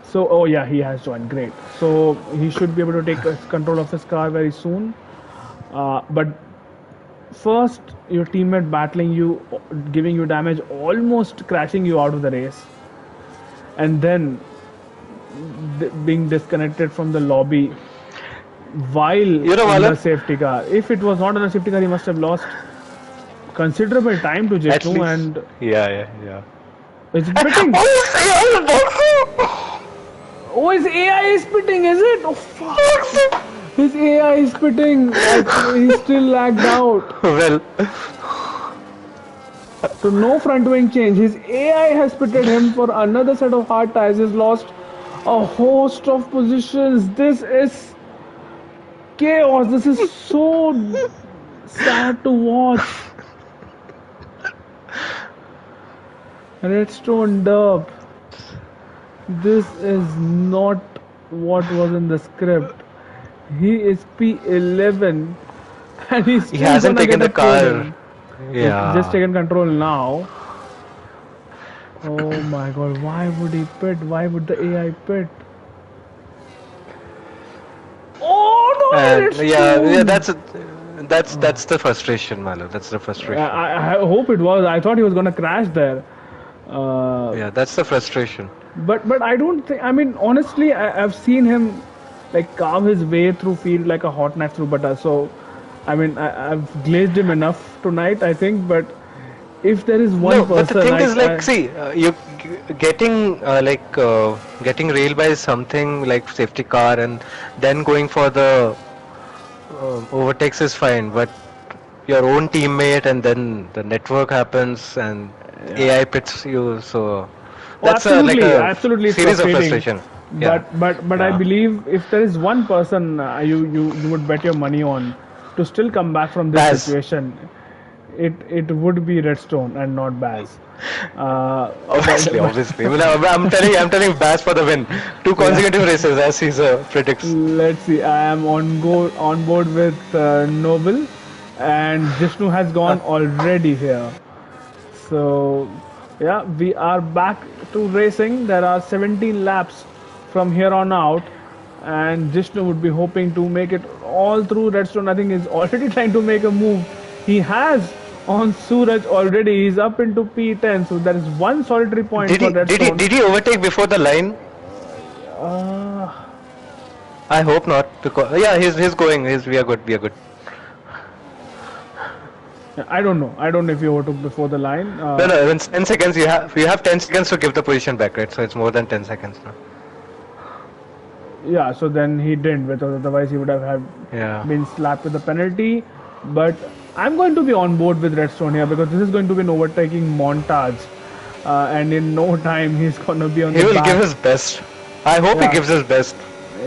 So, oh yeah, he has joined. Great. So he should be able to take control of his car very soon. But first, your teammate battling you, giving you damage, almost crashing you out of the race, and then being disconnected from the lobby while You know, in the Malan, safety car. If it was not in the safety car, he must have lost considerable time to at Jishnu, least. and Yeah, yeah, yeah. it's pitting. Oh, his AI is pitting, is it? Oh, fuck. His AI is pitting. He's still lagged out. Well, So no front wing change. His AI has pitted him for another set of hard tires. He's lost a host of positions. This is chaos. This is so sad to watch. Redstone Dub. This is not what was in the script. He is P11 and he's he still hasn't gonna taken get the a car. podium. He's just Yeah. taken control now. Oh my god, why would he pit? Why would the AI pit? Oh no, And yeah, yeah, Redstone! that's the frustration, Malo. That's the frustration. I hope it was. I thought he was gonna crash there. Uh, Yeah, that's the frustration. but I don't think. I mean, honestly, I've seen him like carve his way through field like a hot knife through butter. So, I mean, I've glazed him enough tonight, I think. But if there is one No, but the person, thing is, like, I see, you getting getting railed by something like safety car and then going for the overtakes is fine, but your own teammate and then the network happens and yeah. AI pits you, so Oh, that's a like absolutely, a absolutely, it's series of frustrating. frustration. Yeah, But I yeah. believe if there is one person you would bet your money on to still come back from this Baz, situation, it would be Redstone and not Baz. obviously, obviously. Well, I'm telling Baz for the win. Two Yeah. consecutive races as he predicts. Let's see. I am on board with Noble, and Jishnu has gone already here. So, yeah, we are back to racing. There are 17 laps from here on out, and Jishnu would be hoping to make it all through Redstone. I think he's already trying to make a move. He has on Suraj already. He's up into P10, so there is one solitary point Did for he did he Redstone. did he overtake before the line? Uh, I hope not because yeah, he's going. We are good. We are good. I don't know. I don't know if he overtook before the line. No, no. In 10 seconds, you have 10 seconds to give the position back, right? So it's more than 10 seconds now. Yeah, so then he didn't, because otherwise he would have Yeah. been slapped with a penalty. But I'm going to be on board with Redstone here because this is going to be an overtaking montage, and in no time he's going to be on He the will give back. his best. I hope he Yeah, gives his best.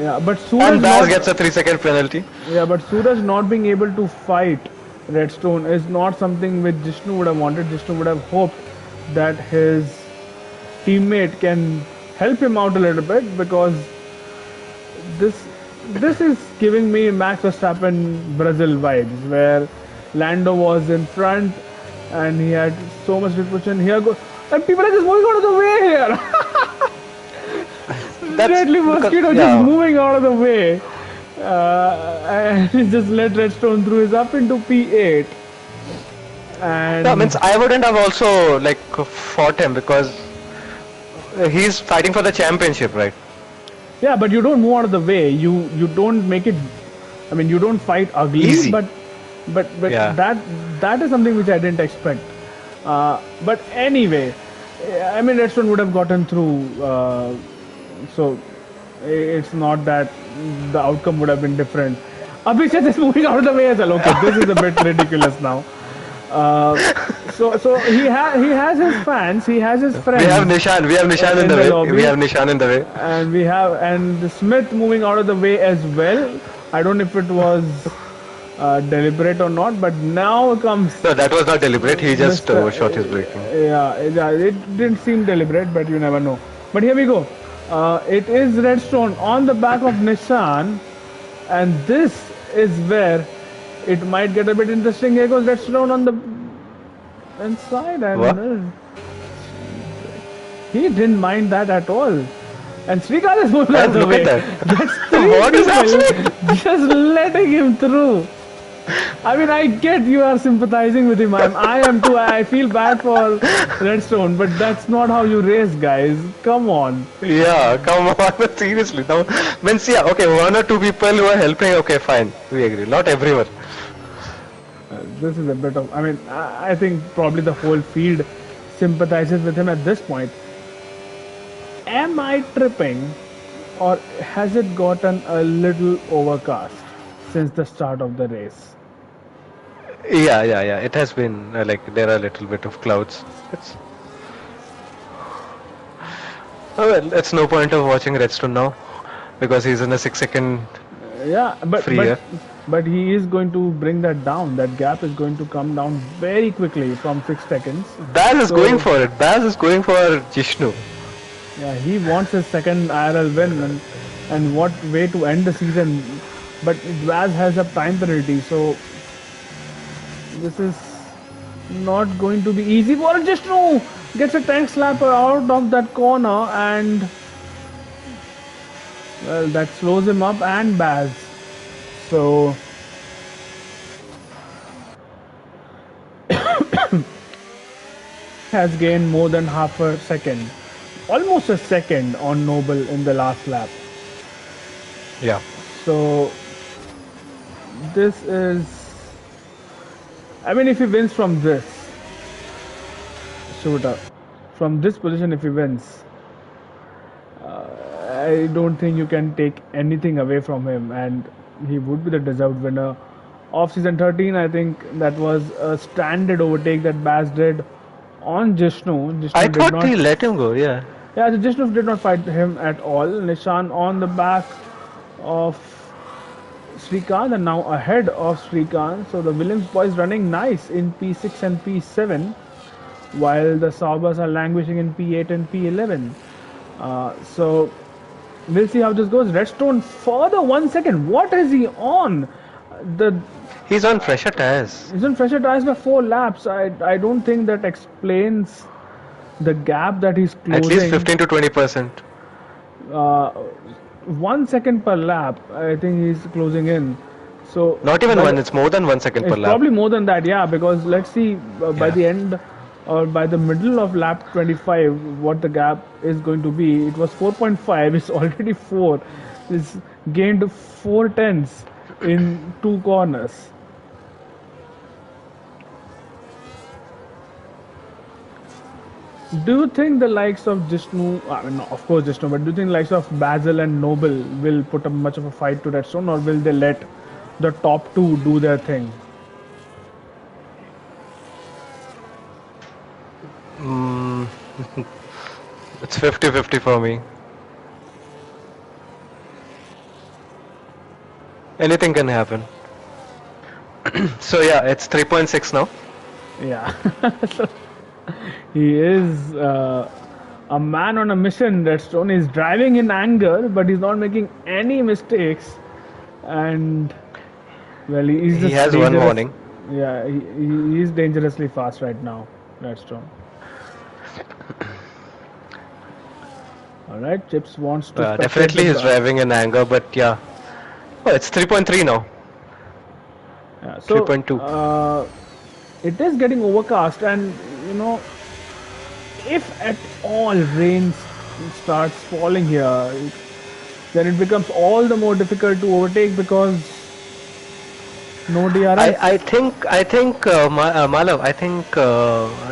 yeah. But And Suraj Baz not, gets a 3-second penalty. yeah, but Suraj not being able to fight Redstone is not something which Jishnu would have wanted. Jishnu would have hoped that his teammate can help him out a little bit because this this is giving me Max Verstappen Brazil vibes, where Lando was in front and he had so much disposition. Here go, and people are just moving out of the way here. That's Deadly because Mosquito just yeah. moving out of the way, and he just let Redstone through. Is up into P8, Yeah, and means I wouldn't have also like fought him because he's fighting for the championship, right? yeah, but you don't move out of the way. You don't make it. I mean, you don't fight ugly, Easy. but Yeah. that is something which I didn't expect. But anyway, I mean, Redstone would have gotten through. So it's not that the outcome would have been different. Abhishek is moving out of the way as well. Okay, this is a bit ridiculous now. Uh, so he has his fans, he has his We have friends Nishan. We have Nishan in in the the way. We lobby, have Nishan in the way. and we have and Smith moving out of the way as well. I don't know if it was deliberate or not, but now comes No, that was not deliberate. He just Mr. shot his braking. Yeah, it didn't seem deliberate, but you never know. But here we go. It is Redstone on the back of Nissan, and this is where it might get a bit interesting. Here goes Redstone on the inside, and What? he didn't mind that at all. And Srikant is moving out of And the look way. at that. That's three What is happening? people just letting him through. I mean, I get you are sympathizing with him. I am too. I feel bad for Redstone, but that's not how you race, guys. Come on. Yeah, come on. Seriously. Now, means, yeah, okay, one or two people who are helping, okay, fine. We agree. Not everyone. This is a bit of. I mean, I think probably the whole field sympathizes with him at this point. Am I tripping, or has it gotten a little overcast since the start of the race? Yeah. It has been like there are a little bit of clouds. It's well, it's no point of watching Redstone now because he's in a 6 second Yeah, free air. but he is going to bring that down. That gap is going to come down very quickly from 6 seconds. Baz is going So for it. Baz is going for Jishnu. yeah, he wants his second IRL win, and what way to end the season? But Vaz has a time penalty, so this is not going to be easy for just no gets a tank slapper out of that corner, and well, that slows him up and Baz. So has gained more than half a second, almost a second on Noble in the last lap. Yeah. So this is, I mean, if he wins from this shooter, from this position, if he wins, I don't think you can take anything away from him, and he would be the deserved winner of season 13. I think that was a standard overtake that Baz did on Jishnu. I Jishnu did thought not. he let him go, yeah. Yeah, the Jishnu did not fight him at all. Nishan on the back of Srikant and now ahead of Srikant. So the Williams boys running nice in P6 and P7, while the Saubers are languishing in P8 and P11. So we'll see how this goes. Redstone for the 1 second. What is he on? The He's on fresher tires. He's on fresher tires by 4 laps. I don't think that explains the gap that he's At least closing. 15 to 20%. Uh, 1 second per lap. I think he's closing in. So Not even by one, the- it's more than 1 second per It's lap. probably more than that, yeah. Because let's see by Yeah. the end or by the middle of lap 25, what the gap is going to be. It was 4.5. It's already 4. It's gained 4 tenths in 2 corners. Do you think the likes of Jishnu, I mean, of course Jishnu, but do you think the likes of Basil and Noble will put up much of a fight to Redstone, or will they let the top two do their thing? Mm, it's 50-50 for me. Anything can happen. So yeah, it's 3.6 now. Yeah. So, he is a man on a mission, Redstone. He's driving in anger, but he's not making any mistakes. And, well, he's He just has one dangerous. warning. Yeah, he is dangerously fast right now, Redstone. Alright, Chips wants to spectate Definitely the he's driving in anger, but yeah. Oh, it's 3.3 now. Yeah, so 3.2. it is getting overcast, and you know, if at all rain starts falling here, then it becomes all the more difficult to overtake because no DRS. I think Malav, I think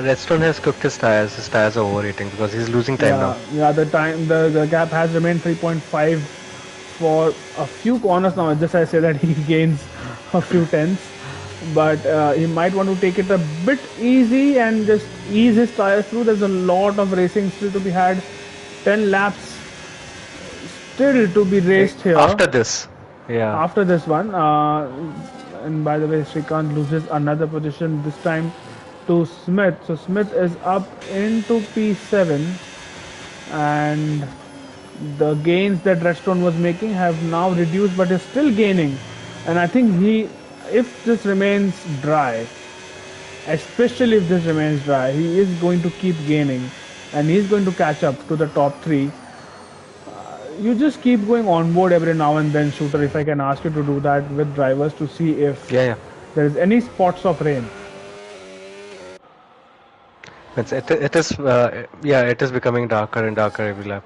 Redstone has cooked his tires. His tires are overheating because he's losing time now. Yeah, the gap has remained 3.5 for a few corners now. Just I say that he gains a few tenths, but he might want to take it a bit easy and just ease his tires through. There's a lot of racing still to be had. 10 laps still to be raced here After this, yeah. after this one. And by the way, Shrikant loses another position, this time to Smith. So Smith is up into P7, and the gains that Redstone was making have now reduced, but is still gaining. And I think if this remains dry, especially if this remains dry, he is going to keep gaining, and he's going to catch up to the top three. You just keep going on board every now and then, shooter, if I can ask you to do that with drivers to see if Yeah, yeah. there is any spots of rain. It is yeah, it is becoming darker and darker every lap.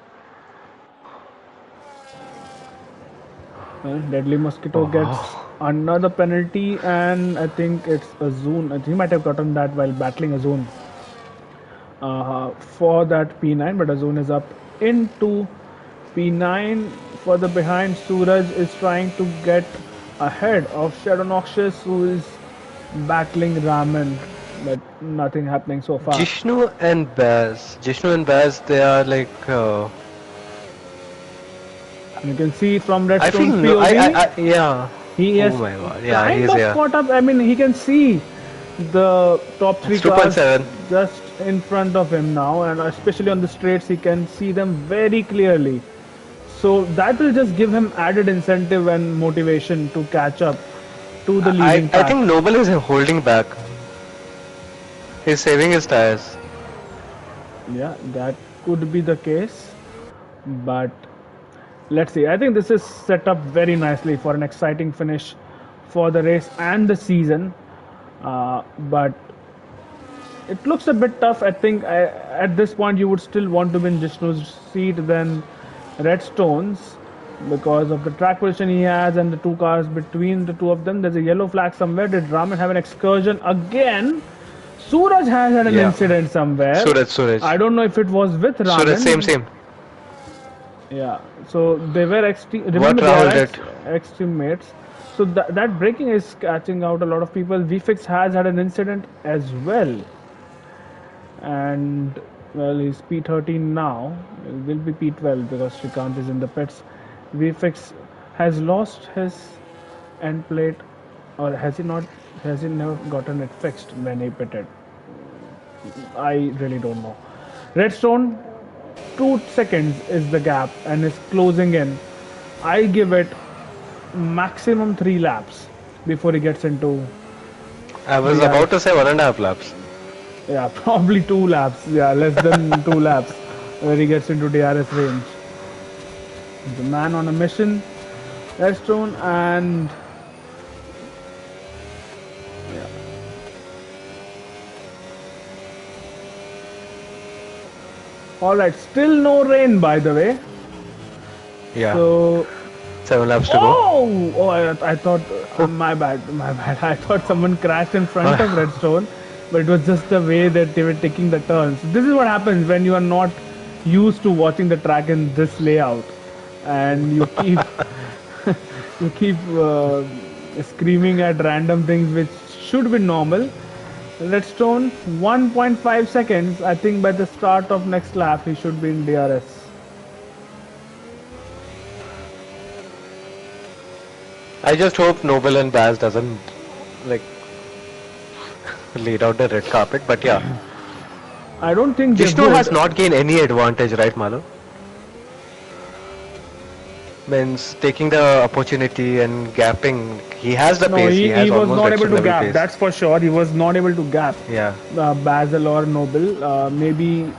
Well, Deadly Mosquito gets Oh, another penalty, and I think it's a zone. I think he might have gotten that while battling a zone for that P9, but a zone is up into P9. Further behind, Suraj is trying to get ahead of Shadow Noxious, who is battling Raman, but nothing happening so far. Jishnu and Baz, they are like. You can see from I feel Redstone's no, POV, yeah. he Oh is my god, yeah, kind he's of here. caught up. I mean, he can see the top three It's cars 2.7. just in front of him now, and especially on the straights, he can see them very clearly. So that will just give him added incentive and motivation to catch up to the leading I pack. think Noble is holding back. He's saving his tires. Yeah, that could be the case, but let's see. I think this is set up very nicely for an exciting finish for the race and the season. But it looks a bit tough. I think at this point you would still want to win Jishnu's seat than Redstone's because of the track position he has and the two cars between the two of them. There's a yellow flag somewhere. Did Raman have an excursion again? Suraj has had an Yeah. incident somewhere. Suraj. I don't know if it was with Suraj, same, Raman. same. Yeah, so they were What remember they Rahul are did. ex-teammates. So that breaking is catching out a lot of people. VFix has had an incident as well, and well, he's P13 now. It will be P12 because Shrikant is in the pits. VFX has lost his end plate, or has he not? Has he never gotten it fixed when he pitted? I really don't know. Redstone, 2 seconds is the gap and is closing in. I give it maximum 3 laps before he gets into I was DRS. about to say 1.5 laps. Yeah, probably 2 laps. Yeah, less than 2 laps where he gets into DRS range. The man on a mission, Redstone, and yeah. All right, still no rain by the way. Yeah. So 7 laps to go. I thought, my bad, my bad. I thought someone crashed in front of Redstone, but it was just the way that they were taking the turns. This is what happens when you are not used to watching the track in this layout, and you keep you keep screaming at random things which should be normal. Redstone, 1.5 seconds. I think by the start of next lap, he should be in DRS. I just hope Noble and Baz doesn't like laid out the red carpet, but yeah. I don't think they Jishnu has would. not gained any advantage, right, Malo? Means taking the opportunity and gapping. He has the No, pace. He he has was almost not able Redstone to level gap. pace. That's for sure. He was not able to gap Yeah. Basil or Noble. Maybe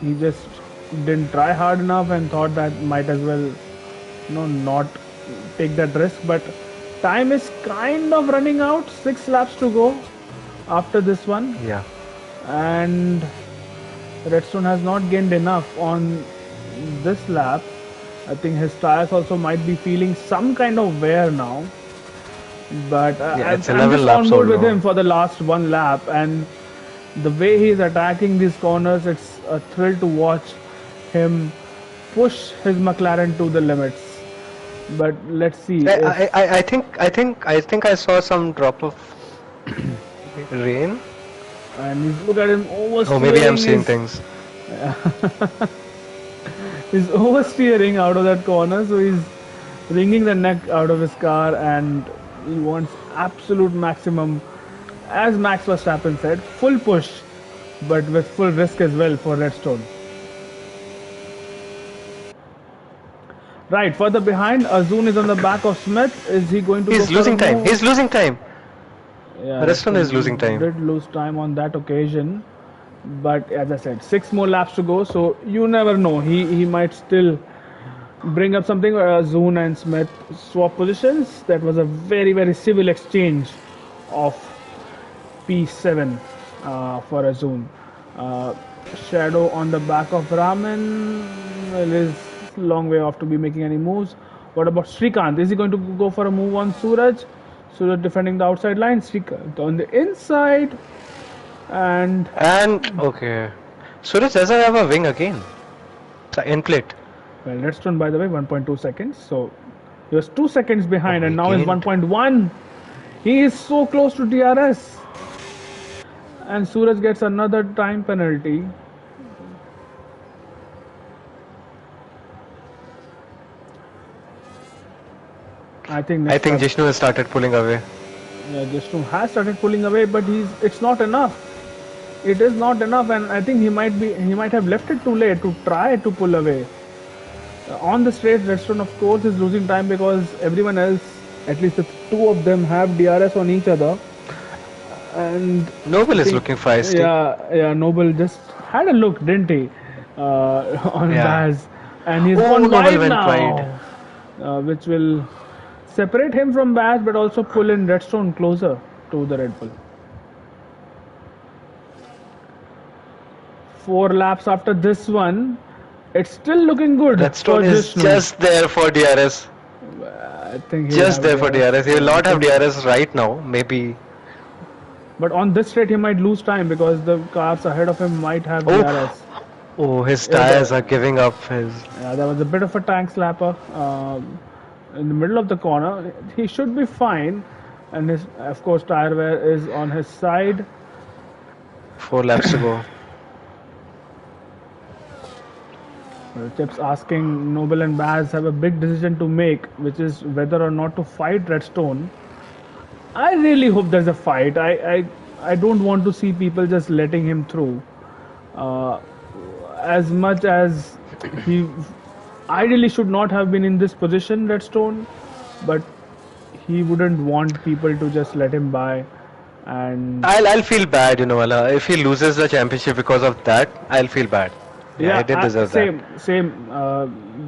he just didn't try hard enough and thought that might as well, not take that risk. But time is kind of running out. 6 laps to go after this one, Yeah. and Redstone has not gained enough on this lap. I think his tires also might be feeling some kind of wear now. But Yeah, I'm it's 11 just on laps board old with now. him for the last one lap, and the way he's attacking these corners, it's a thrill to watch him push his McLaren to the limits. But let's see if, I think I saw some drop of rain. and look at him Oh, maybe I'm oversteering seeing his things. he's oversteering out of that corner, so he's wringing the neck out of his car, and he wants absolute maximum. As Max Verstappen said, full push, but with full risk as well for Redstone. Right, further behind, Azun is on the back of Smith. Is he going to go He's for a losing time. move? He's losing time. Yeah, Redstone is losing Redstone time. did lose time on that occasion. But as I said, 6 more laps to go, so you never know. He might still bring up something. Zune and Smith swap positions. That was a very civil exchange of P7 for Azun. Uh, Shadow on the back of Raman. Well, is long way off to be making any moves. What about Srikanth? Is he going to go for a move on Suraj? Suraj defending the outside line. Srikanth on the inside. And And okay, Suraj doesn't have a wing again. In plate. well, Redstone, by the way, 1.2 seconds. So he was 2 seconds behind, Oh, and he now he's gained. 1.1. He is so close to DRS. And Suraj gets another time penalty. I think I next think lap, Jishnu has started pulling away. yeah, Jishnu has started pulling away, but it's not enough. It is not enough, and I think he might have left it too late to try to pull away. On the straight, Redstone of course is losing time because everyone else, at least the two of them, have DRS on each other. And Noble I is think, looking feisty. yeah, Noble just had a look, didn't he, on Yeah. Baz, and he's Oh, gone Noble wide went now, wide. which will separate him from Baz, but also pull in Redstone closer to the Red Bull. 4 laps after this one, it's still looking good for Redstone is Jishnu. just there for DRS. I think he'll Just have there for DRS. He will I not have think- DRS right now. Maybe. But on this straight, he might lose time because the cars ahead of him might have Oh, DRS. oh, his Yeah, tires are giving up. His. That was a bit of a tank slapper in the middle of the corner. He should be fine, and his, of course, tire wear is on his side. 4 laps to go. Tips asking Noble and Baz have a big decision to make, which is whether or not to fight Redstone. I really hope there's a fight. I don't want to see people just letting him through. As much as he ideally should not have been in this position, Redstone, but he wouldn't want people to just let him by. And I'll feel bad, Allah. If he loses the championship because of that, I'll feel bad. Yeah, he did deserve that. same.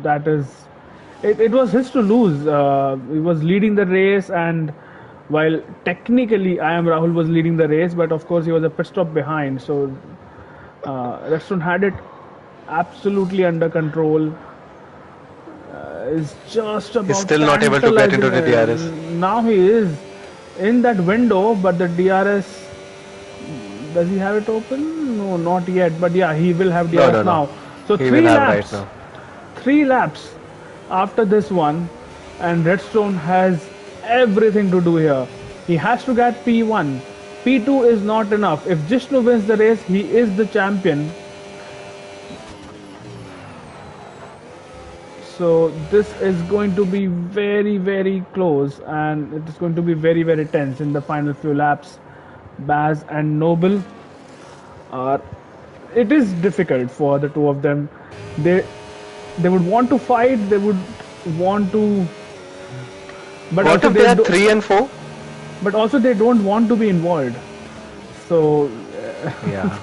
That is, it was his to lose. He was leading the race, and while technically I am Rahul was leading the race, but of course he was a pit stop behind. So Redstone had it absolutely under control. Is just about. He's still not able to get into the DRS. Now he is in that window, but the DRS. Does he have it open? No, not yet. But yeah, he will have DRS No. now. So He three will have laps. right now. 3 laps after this one, and Redstone has everything to do here. He has to get P1. P2 is not enough. If Jishnu wins the race, he is the champion. So this is going to be very close, and it is going to be very tense in the final few laps. Baz and Noble are. It is difficult for the two of them. They would want to fight. They would want to. But What also if they are 3 and 4? but also they don't want to be involved. So Yeah.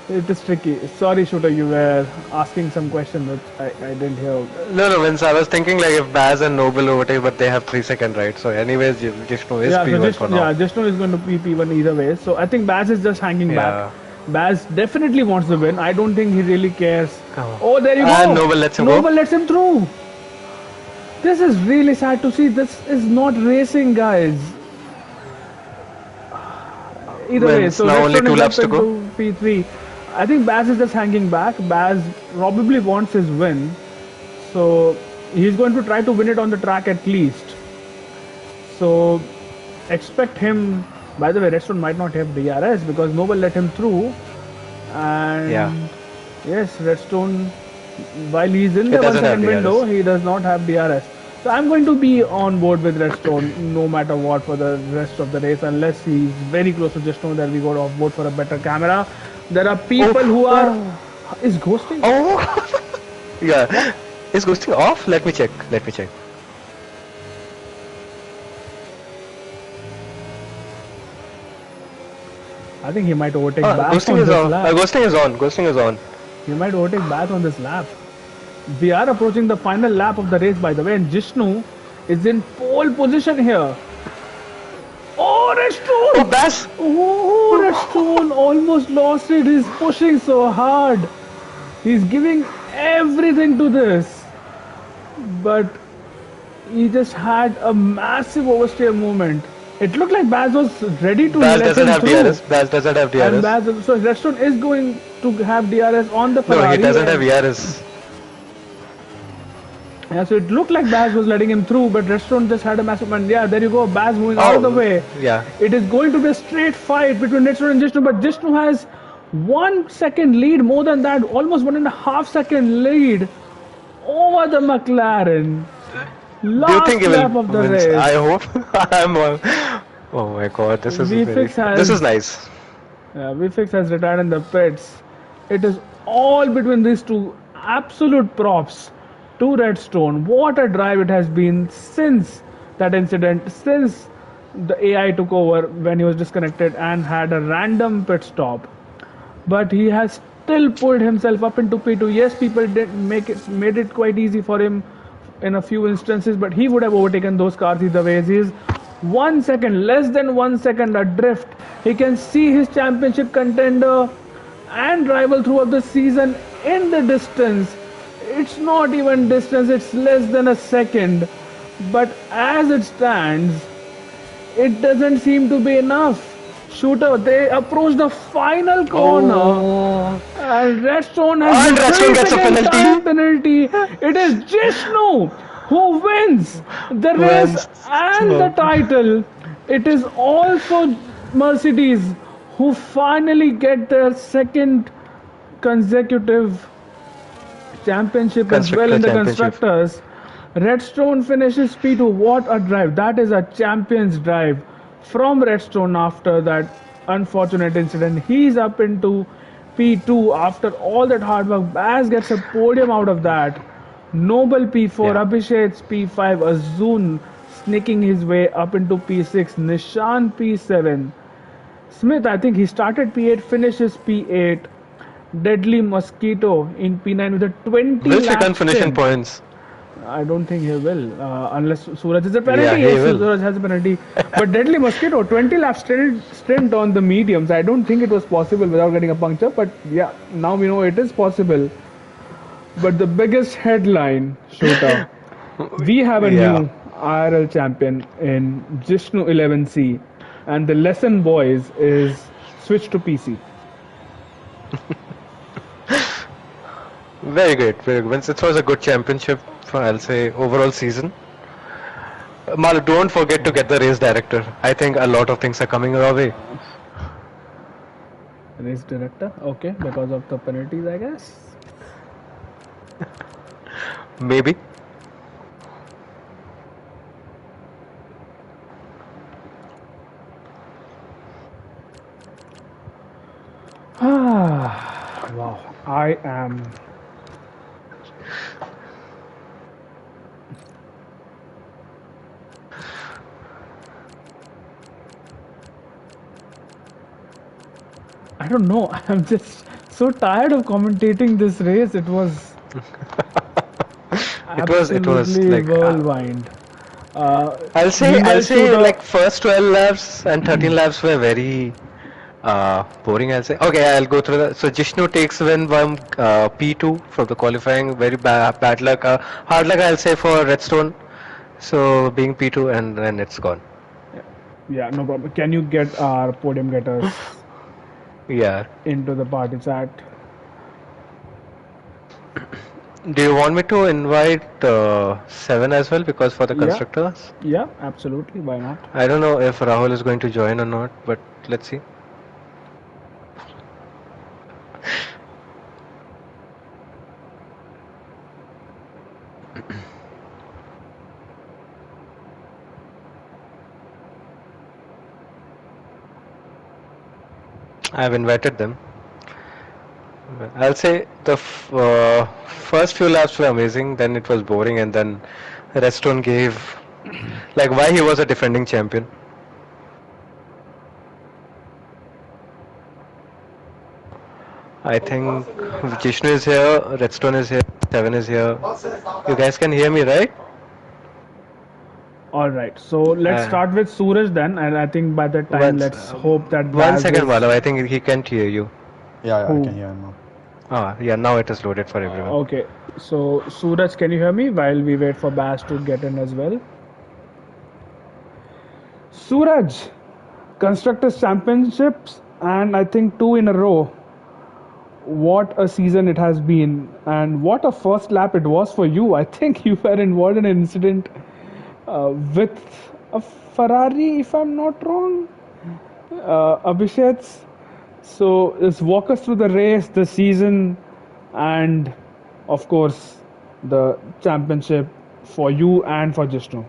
it is tricky. Sorry, Shooter, you were asking some question which I didn't hear. No, Vince, I was thinking like if Baz and Noble overtake, but they have 3 second, right? So, anyways, Jishnu is P1 for now. Jishnu is going to be P1 either way. So I think Baz is just hanging back. Baz definitely wants the win. I don't think he really cares. Oh, there you go. And Noble lets him go. Noble lets him through. This is really sad to see. This is not racing, guys. Either way, Means so now only Redstone 2 is laps up to go. into P3. I think Baz is just hanging back. Baz probably wants his win. So he's going to try to win it on the track at least. So expect him. By the way, Redstone might not have DRS because Noble let him through. And yes, Redstone, while he's in the 1 doesn't have second DRS. window, he does not have DRS. So I'm going to be on board with Redstone no matter what for the rest of the race, unless he's very close to just know that we got off board for a better camera. There are Oh, people who are oh, is ghosting. oh. What? Yeah. Is ghosting off? Let me check. Let me check. I think he might overtake Bath Ghosting on is this on. lap. Ghosting is on. Ghosting is on. He might overtake Bath on this lap. We are approaching the final lap of the race, by the way, and Jishnu is in pole position here. Oh, Oh, Redstone! Bass. Oh, Redstone almost lost it. He's pushing so hard. He's giving everything to this. But he just had a massive oversteer movement. It looked like Baz was ready to Baz let doesn't him have through. DRS. Baz doesn't have And DRS. Baz, so Redstone is going to have DRS on the No, he Ferrari. doesn't have And DRS. yeah, so it looked like Baz was letting him through, but Redstone just had a massive. And yeah, there you go. Baz moving out of the Oh, way. yeah. It is going to be a straight fight between Redstone and Jishnu, but Jishnu has 1 second lead, more than that, almost 1.5 second lead over the McLaren. Do you think Last he will lap of the win? I race. hope. I'm. Oh my God, this is very. VFix This is has nice. VFX has retired in the pits. It is all between these two. Absolute props to Redstone. What a drive it has been since that incident, since the AI took over when he was disconnected and had a random pit stop. But he has still pulled himself up into P2. Yes, people did made it quite easy for him in a few instances, but he would have overtaken those cars either ways. He's 1 second, less than 1 second adrift. He can see his championship contender and rival throughout the season in the distance. It's not even distance, it's less than a second. But as it stands, it doesn't seem to be enough. Shooter, they approach the final corner, Oh. and Redstone has the And Redstone gets a 3 second time penalty. penalty. It is Jishnu who wins the race Wins. and the title. It is also Mercedes who finally get their second consecutive championship as well Constructor in the championship. constructors. Redstone finishes P2. What a drive! That is a champion's drive from Redstone after that unfortunate incident. He's up into P2 after all that hard work. Baz gets a podium out of that. Noble P4, Yeah. Abhishek's P5, Azun sneaking his way up into P6, Nishan P7. Smith, I think he started P8, finishes P8. Deadly Mosquito in P9 with a 20 Will lap Chicken finish in stint. points? I don't think he will, unless Suraj is a Yeah, penalty. he Yes, will. Suraj has a penalty. But Deadly Mosquito, 20 lap stint on the mediums. I don't think it was possible without getting a puncture. But yeah, now we know it is possible. But the biggest headline, Shooter, we have a Yeah. new IRL champion in Jishnu 11C. And the lesson, boys, is switch to PC. Very great. Very good. It was a good championship, I'll say, overall season. Malu, don't forget to get the race director. I think a lot of things are coming our way. Race director, okay, because of the penalties, I guess. Maybe. Ah, wow. I am. I don't know. I'm just so tired of commentating this race. It was It was absolutely like whirlwind. I'll Meanwhile, say shooter. like first 12 laps and 13 laps were very boring. I'll say. Okay, I'll go through that. So Jishnu takes win from P2 from the qualifying. Very bad luck, hard luck. I'll say for Redstone. So being P2 and then it's gone. Yeah, no problem. Can you get our podium getters Yeah. into the party chat? Do you want me to invite Seven as well because for the Yeah, constructors? yeah, absolutely. Why not? I don't know if Rahul is going to join or not, but let's see. I've invited them. I'll say the first few laps were amazing. Then it was boring, and then Redstone gave like why he was a defending champion. I think Jishnu is here, Redstone is here, Seven is here. You guys can hear me, right? All right, so let's Uh, start with Suraj then, and I think by that time, once, let's hope that one Baz second, is Malav. I think he can't hear you. Yeah, I who. can hear him now. Ah, yeah. Now it is loaded for everyone. Okay, so Suraj, can you hear me while we wait for Baz to get in as well? Suraj, Constructors Championships, and I think two in a row. What a season it has been, and what a first lap it was for you. I think you were involved in an incident with a Ferrari, if I'm not wrong, Abhishek's. So just walk us through the race, the season, and of course the championship for you and for Jishnu.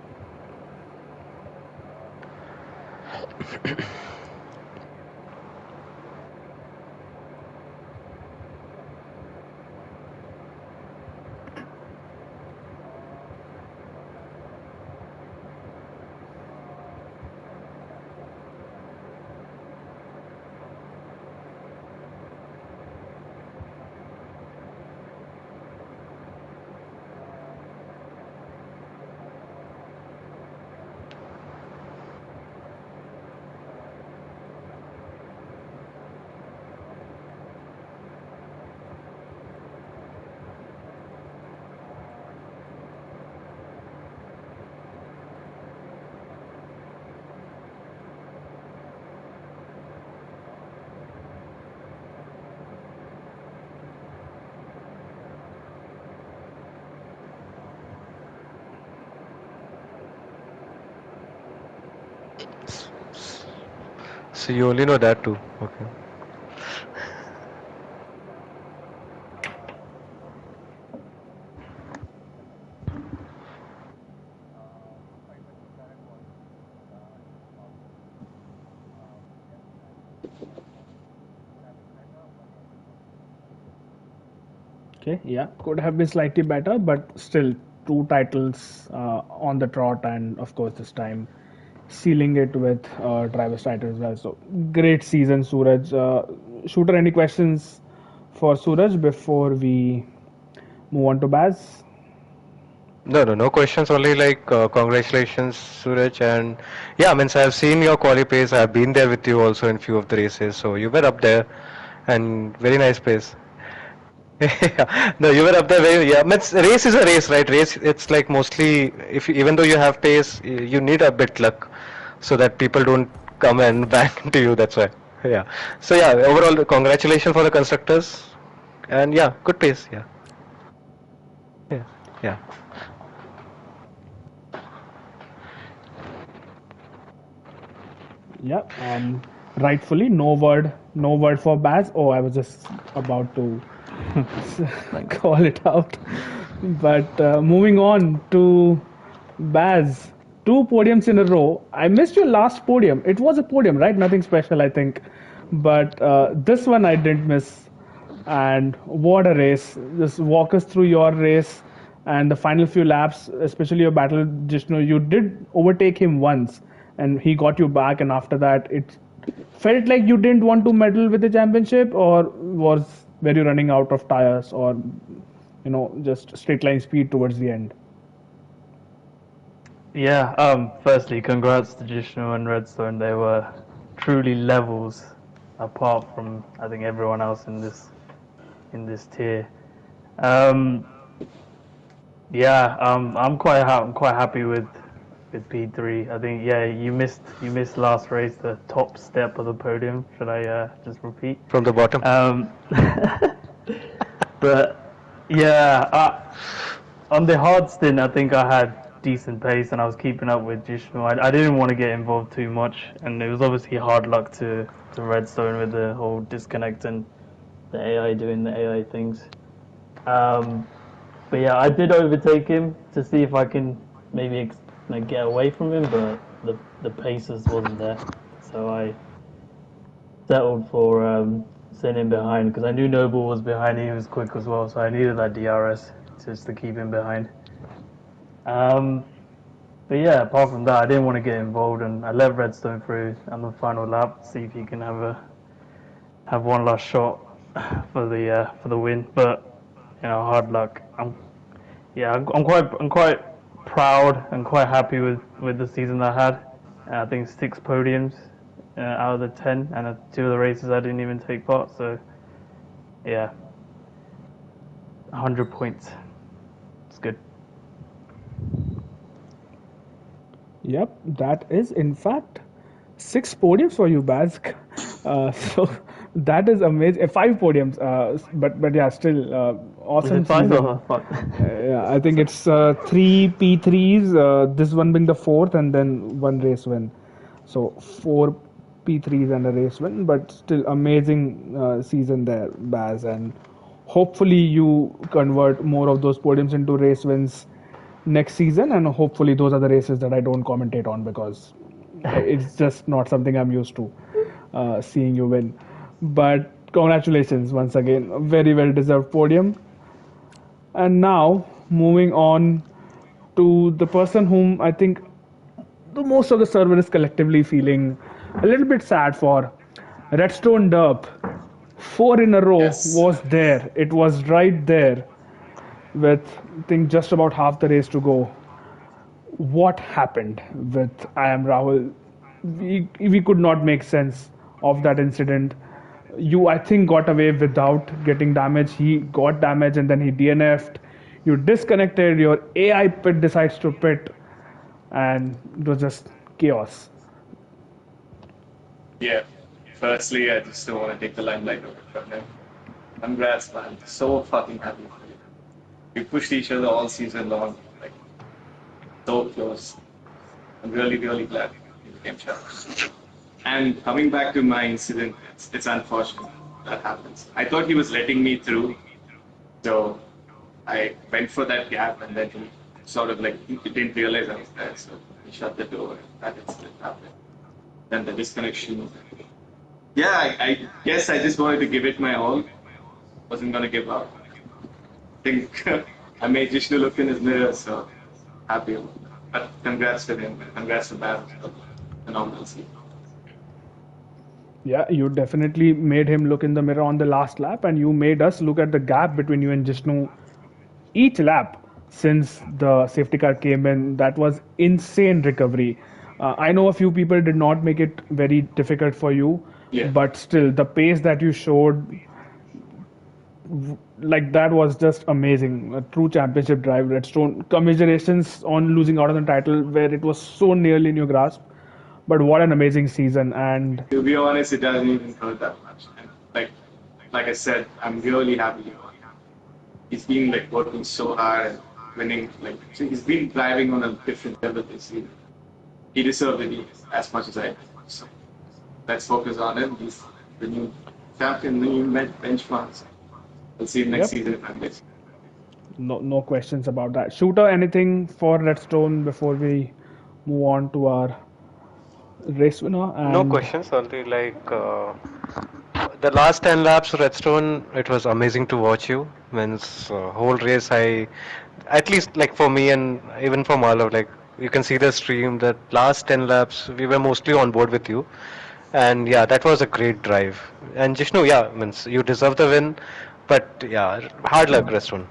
So you only know that too. Okay. Okay, yeah, could have been slightly better, but still two titles on the trot, and of course this time sealing it with driver's title as well. So great season, Suraj. Shooter, any questions for Suraj before we move on to Baz? No, no, no questions. Only like congratulations, Suraj, and yeah, I mean, so I've seen your quali pace. I've been there with you also in few of the races, so you were up there, and very nice pace. Yeah. No, you were up there very, yeah. Means race is a race, right? Race, it's like mostly if you, even though you have pace, you need a bit luck so that people don't come and bang into you. That's why. Yeah. So yeah, overall, congratulations for the constructors, and yeah, good pace. Yeah. Yeah. Yeah. Yeah, rightfully, no word for Baz. Oh, I was just about to call it out. But moving on to Baz, two podiums in a row. I missed your last podium. It was a podium, right? Nothing special, I think. But this one I didn't miss. And what a race. Just walk us through your race and the final few laps, especially your battle with Jishnu. You did overtake him once and he got you back, and after that, it felt like you didn't want to medal with the championship, or were you running out of tires, or just straight line speed towards the end? Yeah, firstly, congrats to Jishnu and Redstone. They were truly levels apart from I think everyone else in this tier. Um, yeah, I'm quite happy with P3. I think yeah, you missed last race the top step of the podium. Should I just repeat? From the bottom. Um, but yeah, on the hard stint, I think I had decent pace and I was keeping up with Jishnu. I didn't want to get involved too much, and it was obviously hard luck to Redstone with the whole disconnect and the AI doing the AI things. Um, but yeah, I did overtake him to see if I can maybe get away from him, but the pace just wasn't there. So settled for sitting behind because I knew Noble was behind. He was quick as well, so I needed that DRS just to keep him behind. Um, but yeah, apart from that, I didn't want to get involved, and I let Redstone through on the final lap, see if he can have one last shot for the win. But hard luck. I'm quite proud and quite happy with the season I had. I think 6 podiums out of the 10, and 2 of the races I didn't even take part. So yeah, 100 points. It's good. Yep, that is in fact 6 podiums for you, Bask. So that is amazing. 5 podiums, but yeah, still Is awesome it 5 season. or 5? Yeah, I think it's 3 P3s. This one being the fourth, and then one race win. So 4 P3s and a race win, but still amazing season there, Baz. And hopefully you convert more of those podiums into race wins next season, and hopefully those are the races that I don't commentate on because it's just not something I'm used to seeing you win. But congratulations once again, a very well deserved podium. And now moving on to the person whom I think the most of the server is collectively feeling a little bit sad for. Redstone Derp, 4 in a row Yes. was there. It was right there with I think just about half the race to go. What happened with I am Rahul? We could not make sense of that incident. You I think got away without getting damage. He got damage and then he DNF'd. You disconnected. Your AI pit decides to pit, and it was just chaos. Yeah. Firstly, I just don't want to take the limelight away from him. Congrats, man. So fucking happy for you. We pushed each other all season long, like so close. I'm really, really glad he became champion. And coming back to my incident, it's unfortunate that happens. I thought he was letting me through, so I went for that gap, and then he sort of like he didn't realize I was there, so he shut the door. That incident happened. Then the disconnection. Yeah, I guess I just wanted to give it my all. Wasn't gonna give up. I think I made Jishnu look in his mirror, so happy about that. But congrats to him. Congrats to Bab. Phenomenal scene. Yeah, you definitely made him look in the mirror on the last lap, and you made us look at the gap between you and Jishnu each lap since the safety car came in. That was insane recovery. I know a few people did not make it very difficult for you, Yeah. but still, the pace that you showed, like that was just amazing. A true championship drive, Redstone. Commiserations on losing out on the title where it was so nearly in your grasp. But what an amazing season! And To be honest, it doesn't even hurt that much. And like I said, I'm really happy for him. He's been like working so hard and winning. Like so he's been driving on a different level this year. He deserved it as much as I did. So let's focus on him. He's the new champion, the new benchmarks. We'll see him next yep, season if I'm this. no questions about that. Shooter, anything for Redstone before we move on to our race winner? No And questions, only like the last 10 laps Redstone, it was amazing to watch you. Means whole race, I at least like for me and even for Malav, like you can see the stream. That last 10 laps, we were mostly on board with you, and yeah, that was a great drive. And Jishnu, yeah, means you deserve the win, but yeah, hard luck, Redstone.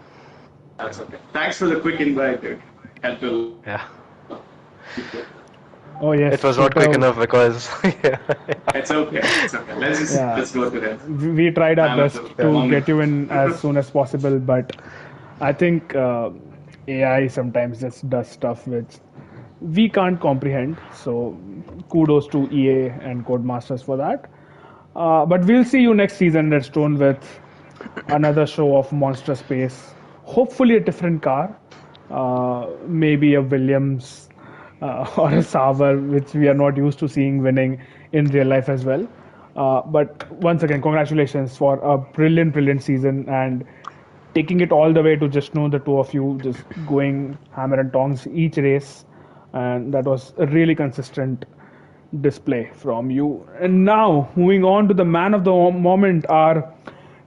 That's okay. Thanks for the quick invite, dude. Helped a lot. Yeah, oh yes, it was not quick Shooter. enough because yeah, It's okay. It's okay. Yeah, Let's go to that. we tried our I'm at best the to long. get you in as soon as possible, but I think AI sometimes just does stuff which we can't comprehend. So kudos to EA and Codemasters for that. But we'll see you next season, Redstone, with another show of monstrous pace. Hopefully, a different car, maybe a Williams or a Sauber, which we are not used to seeing winning in real life as well. But once again, congratulations for a brilliant, brilliant season and taking it all the way to just know the two of you just going hammer and tongs each race, and that was really consistent display from you. And now, moving on to the man of the moment, our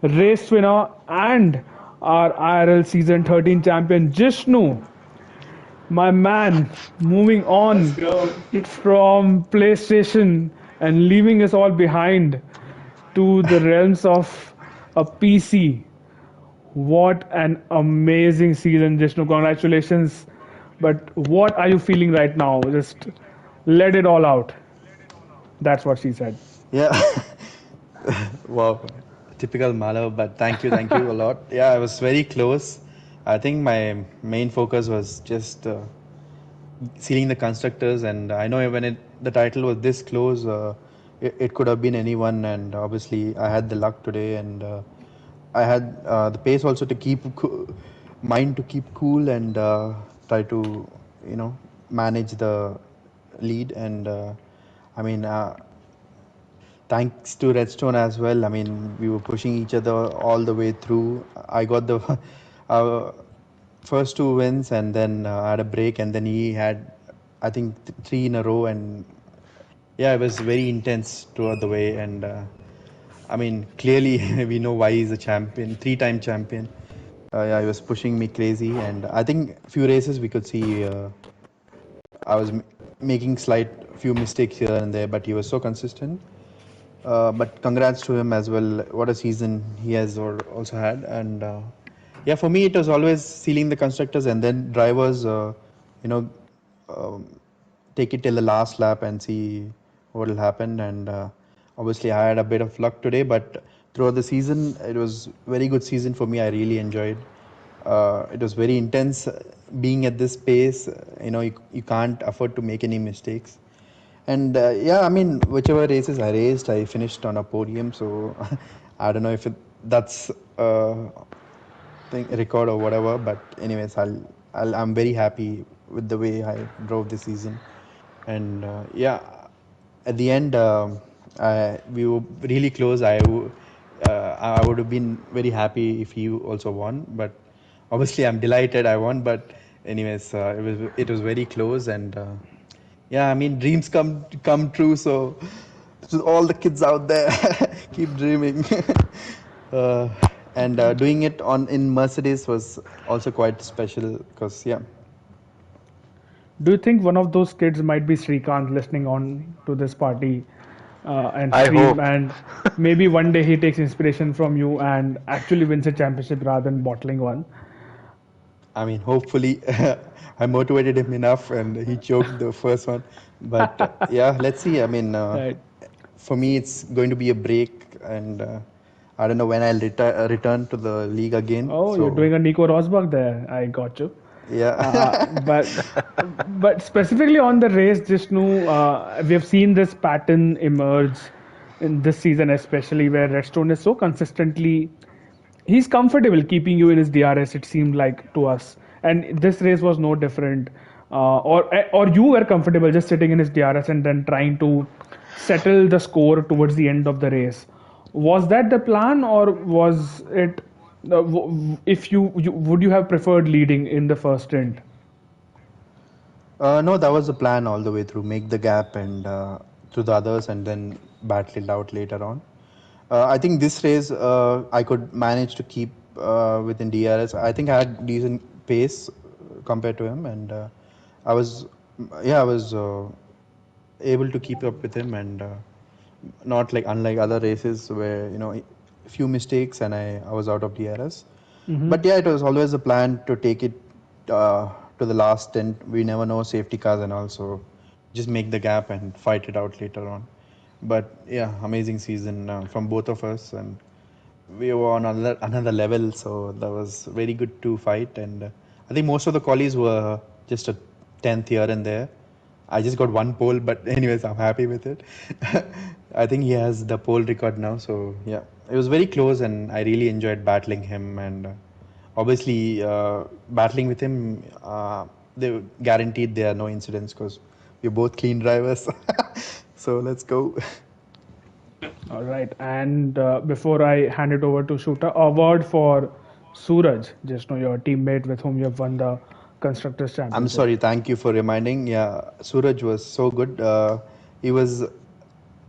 race winner and our IRL Season 13 champion, Jishnu. My man, moving Let's on go. from PlayStation and leaving us all behind to the realms of a PC. What an amazing season, Jishnu. Congratulations. But what are you feeling right now? Just let it all out. That's what she said. Yeah. Wow. Typical Malav, but thank you a lot. Yeah, I was very close. I think my main focus was just sealing the constructors, and I know when the title was this close, it could have been anyone, and obviously I had the luck today, and I had the pace also to mind to keep cool and try to manage the lead, and I mean. Thanks to Redstone as well. I mean, we were pushing each other all the way through. I got the uh, first two wins, and then I had a break, and then he had, I think, three in a row, and yeah, it was very intense throughout the way. And I mean, clearly we know why he's a champion, three-time champion. Yeah, he was pushing me crazy, and I think a few races we could see I was making slight few mistakes here and there, but he was so consistent. But congrats to him as well. What a season he has also had. And yeah, for me, it was always sealing the constructors and then drivers, you know, um, take it till the last lap and see what will happen. And obviously, I had a bit of luck today, but throughout the season, it was very good season for me. I really enjoyed. It was very intense being at this pace. You can't afford to make any mistakes. And yeah, I mean, whichever races I raced, I finished on a podium. So I don't know if that's record or whatever. But anyways, I'm very happy with the way I drove this season. And yeah, at the end, we were really close. I would have been very happy if he also won. But obviously, I'm delighted I won. But anyways, it was very close and. Yeah, I mean, dreams come true. So, to all the kids out there, keep dreaming. uh, and doing it on in Mercedes was also quite special because yeah. Do you think one of those kids might be Srikanth listening on to this party and I stream, hope. and maybe one day he takes inspiration from you and actually wins a championship rather than bottling one? I mean, hopefully, I motivated him enough, and he choked the first one. But yeah, let's see. I mean, Right. for me, it's going to be a break, and I don't know when I'll return to the league again. Oh, you're So doing a Nico Rosberg there. I got you. yeah. But specifically on the race, Jishnu, we have seen this pattern emerge in this season, especially where Redstone is so consistently he's comfortable keeping you in his DRS. It seemed like to us, and this race was no different. Or you were comfortable just sitting in his DRS and then trying to settle the score towards the end of the race. Was that the plan, or was it? If you would you have preferred leading in the first stint? No, that was the plan all the way through. Make the gap and to the others, and then battle it out later on. I think this race I could manage to keep within DRS. I think I had decent pace compared to him, and I was able to keep up with him, and not like unlike other races where a few mistakes and I was out of DRS. Mm-hmm. But yeah, it was always a plan to take it to the last stint. We never know safety cars and also just make the gap and fight it out later on. But yeah, amazing season from both of us, and we were on another level. So that was very good to fight. And I think most of the qualies were just a 10th here and there. I just got one pole, but anyways, I'm happy with it. I think he has the pole record now. So yeah, it was very close, and I really enjoyed battling him. And obviously, battling with him, they guaranteed there are no incidents because we're both clean drivers. So let's go. All right. And before I hand it over to Shooter, a word for Suraj, just know your teammate with whom you have won the constructors I'm championship. sorry. Thank you for reminding. Yeah, Suraj was so good. he was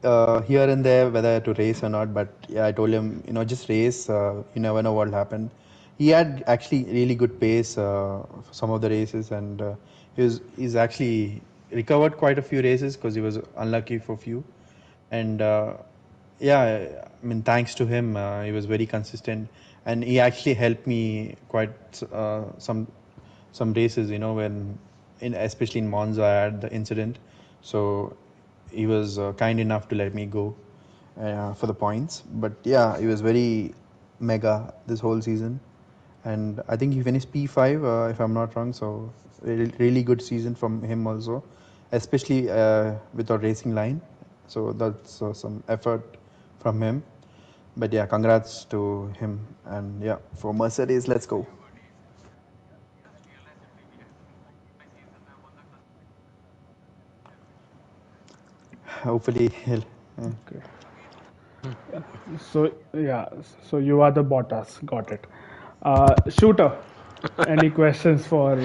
here and there whether to race or not. But yeah, I told him, just race. You never know what happened. He had actually really good pace for some of the races, and he's actually recovered quite a few races because he was unlucky for few. And yeah, I mean, thanks to him, he was very consistent, and he actually helped me quite some races. When especially in Monza, I had the incident, so he was kind enough to let me go for the points. But yeah, he was very mega this whole season, and I think he finished P5 if I'm not wrong. So really good season from him also, especially with our racing line. So that's some effort from him. But yeah, congrats to him. And yeah, for Mercedes, let's go. Hopefully he'll. Okay. So yeah, so you are the Bottas. Got it. Shooter, any questions for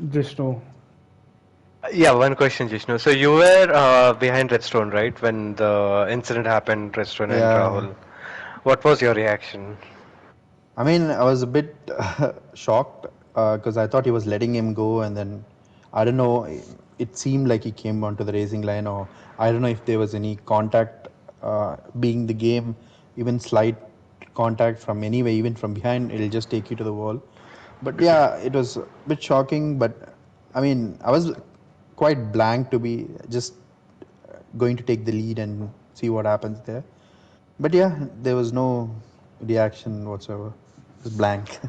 Jishnu? Yeah, one question, Jishnu. So you were behind Redstone, right? When the incident happened, Redstone and Yeah, Rahul. What was your reaction? I mean, I was a bit shocked because I thought he was letting him go, and then I don't know. It seemed like he came onto the racing line, or I don't know if there was any contact. Being the game, even slight contact from anywhere, even from behind, it'll just take you to the wall. But yeah, it was a bit shocking. But I mean, I was quite blank to be just going to take the lead and see what happens there. But yeah, there was no reaction whatsoever. Just blank.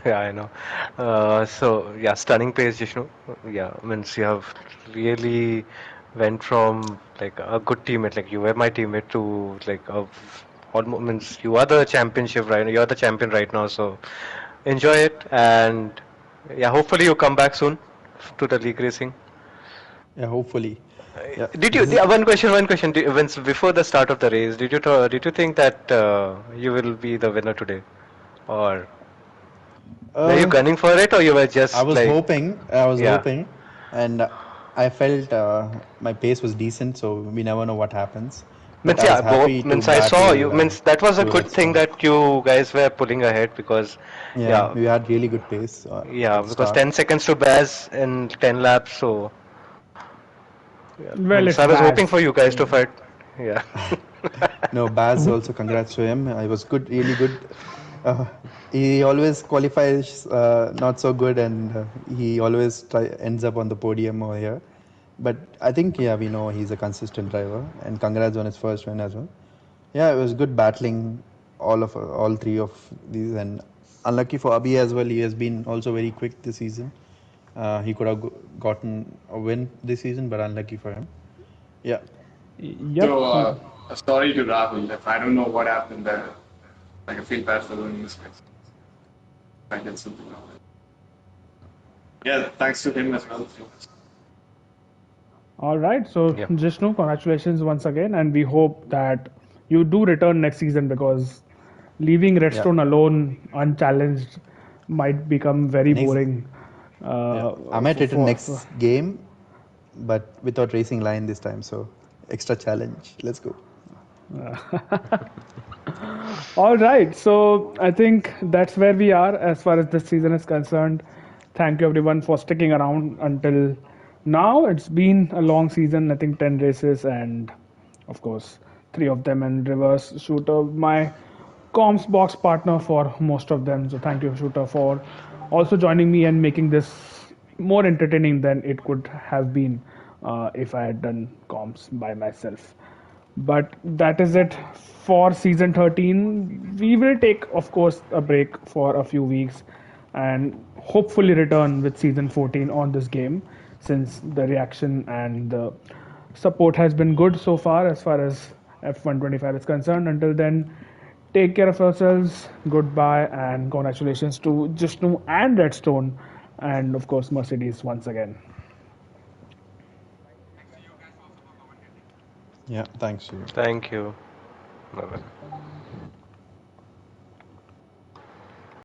Yeah, I know. So yeah, stunning pace, Jishnu. Yeah, means you have really went from like a good teammate, like you were my teammate, to like a almost means you are the championship right. You are the champion right now. So enjoy it, and yeah, hopefully you come back soon to the league racing. Yeah, hopefully. Yeah, Did you? this is. Yeah, one question. One question. When before the start of the race, did you think that you will be the winner today, or were you Uh, gunning for it, or you were I just was like, hoping. I was yeah? hoping, and I felt my pace was decent. So we never know what happens. But Means I was yeah, happy to means I saw you. battle Means that was a through good thing Redstone. that you guys were pulling ahead because, Yeah, yeah, we had really good pace yeah, at the because start. 10 seconds to Baz in 10 laps. So yeah, Well, means it's I was hoping Baz. for you guys to So fight. Yeah. No, Baz also congrats to him. I was good, really good. Uh, he always qualifies not so good, and he always ends up on the podium over here. But I think yeah, we know he's a consistent driver, and congrats on his first win as well. Yeah, it was good battling all three of these, and unlucky for Abhi as well. He has been also very quick this season. He could have gotten a win this season, but unlucky for him. Yeah, yep. So, sorry to Rahul if I don't know what happened there. Like, I feel bad for ruining his race. I did something wrong. Yeah, thanks to him as well. All right. So Yeah. Jishnu, congratulations once again, and we hope that you do return next season because leaving yeah. Redstone alone, unchallenged, might become very Next, boring. yeah. I might return next game, but without racing line this time. So extra challenge. Let's go. All right, so I think that's where we are as far as this season is concerned. Thank you everyone for sticking around until now. It's been a long season, I think 10 races, and of course, three of them in reverse. Shooter, my comms box partner for most of them. So thank you, Shooter, for also joining me and making this more entertaining than it could have been if I had done comms by myself. But that is it for season 13. We will take, of course, a break for a few weeks and hopefully return with season 14 on this game since the reaction and the support has been good so far as F125 is concerned. Until then, take care of yourselves. Goodbye and congratulations to Jishnu and Redstone and, of course, Mercedes once again. Yeah, thanks to you. Thank you. Bye bye.